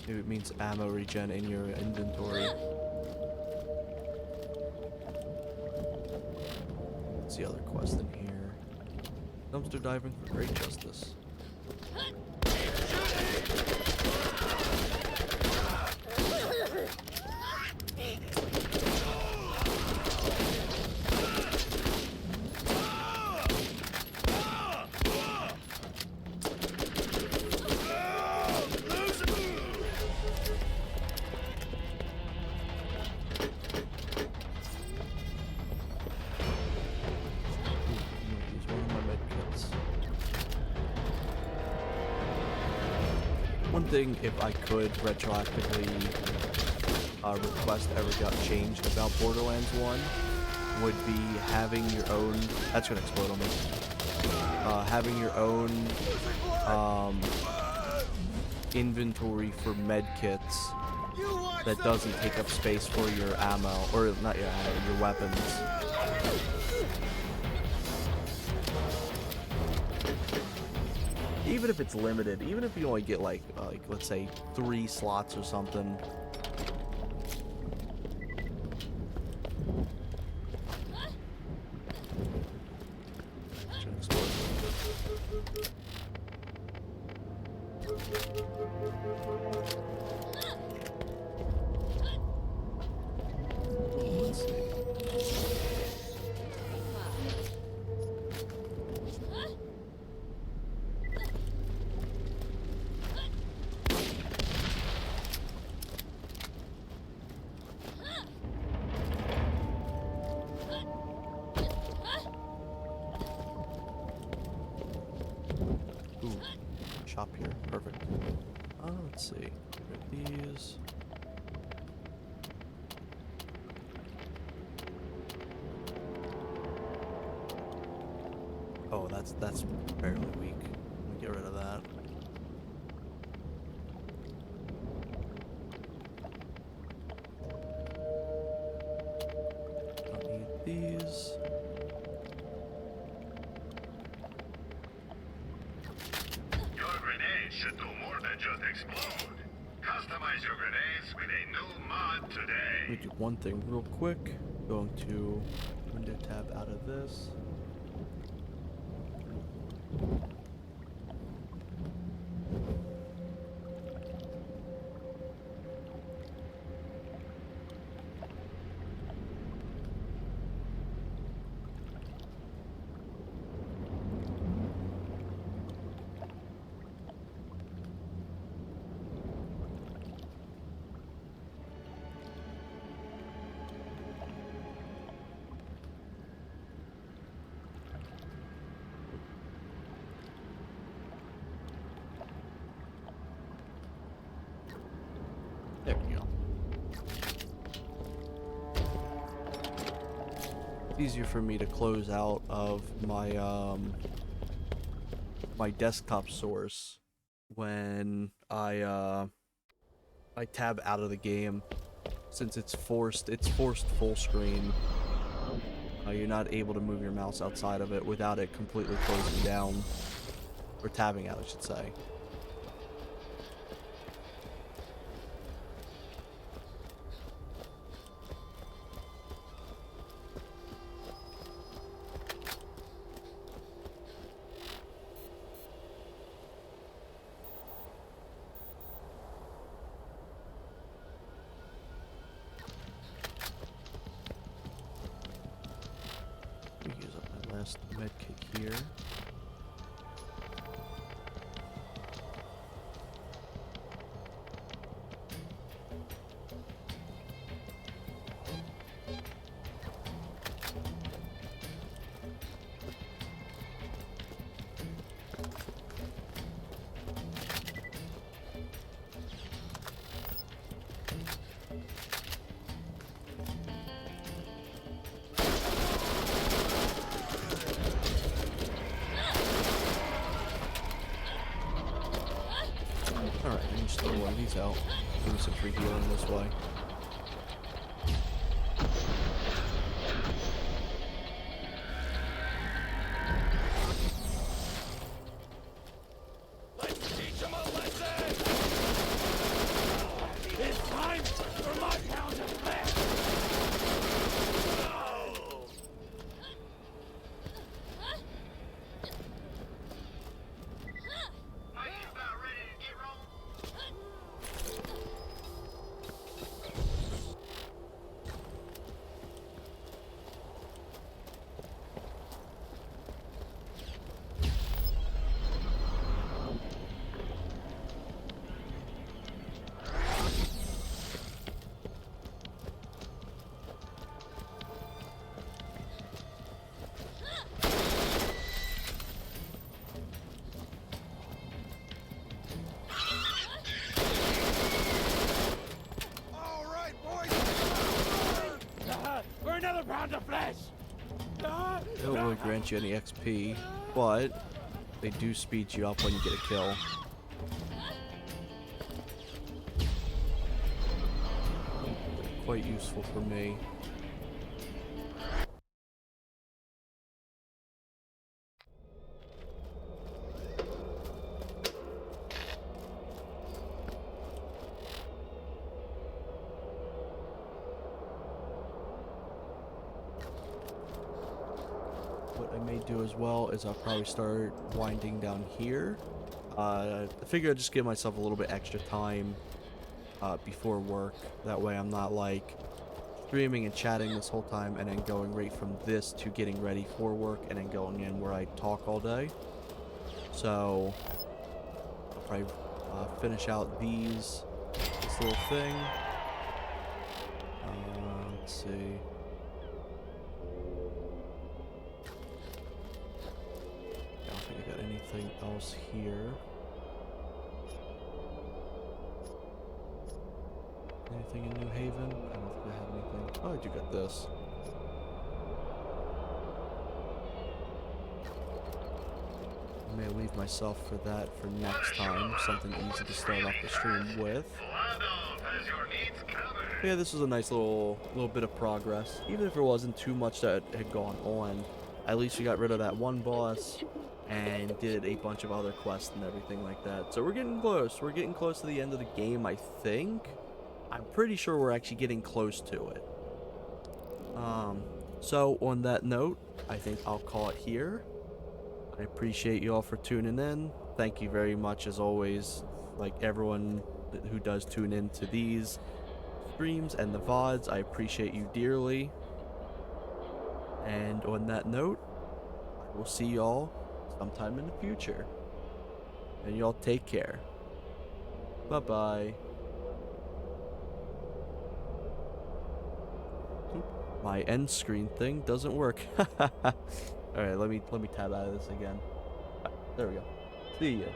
Maybe it means ammo regen in your inventory. What's the other quest in here? Dumpster diving for great justice. Use one of my med kits. One thing, if I could retroactively request ever got changed about Borderlands 1, would be having your own. That's gonna explode on me. Having your own inventory for med kits that doesn't take up space for your ammo, or not your ammo, your weapons. Even if it's limited, even if you only get like let's say 3 slots or something. Should explode. Let's see. Ooh, shop here, perfect. Let's see. Get these. Oh, that's fairly weak. Let me get rid of that. Don't need these. Your grenades should do more than just explode. Customize your grenades with a new mod today. Let me do one thing real quick. Going to window tab out of this. There we go. It's easier for me to close out of my my desktop source when I tab out of the game, since it's forced full screen. You're not able to move your mouse outside of it without it completely closing down, or tabbing out, I should say. Use up my last med kit here. Give me some free healing this way. Let's teach him a lesson! It's time for my pound of flesh! Are you about ready to get rolling? All right, boys! For another pound of flesh! They don't really grant you any XP, but they do speed you up when you get a kill. Quite useful for me. What I may do as well is I'll probably start winding down here. I figure I'd just give myself a little bit extra time before work. That way I'm not like streaming and chatting this whole time and then going right from this to getting ready for work and then going in where I talk all day. So I'll probably finish out this little thing. Let's see. I don't think I got anything else here. Anything in New Haven? I don't think I have anything. Oh, I do got this. I may leave myself for that for next time. Something easy to start off the stream with. Vladov has your needs covered. But yeah, this was a nice little bit of progress. Even if it wasn't too much that had gone on, at least we got rid of that one boss and did a bunch of other quests and everything like that. So we're getting close. We're getting close to the end of the game, I think. I'm pretty sure we're actually getting close to it. So on that note, I think I'll call it here. I appreciate you all for tuning in. Thank you very much as always, like everyone who does tune in to these streams and the VODs. I appreciate you dearly. And on that note, I will see y'all sometime in the future. And y'all take care. Bye-bye. My end screen thing doesn't work. Alright, let me tab out of this again. There we go. See ya.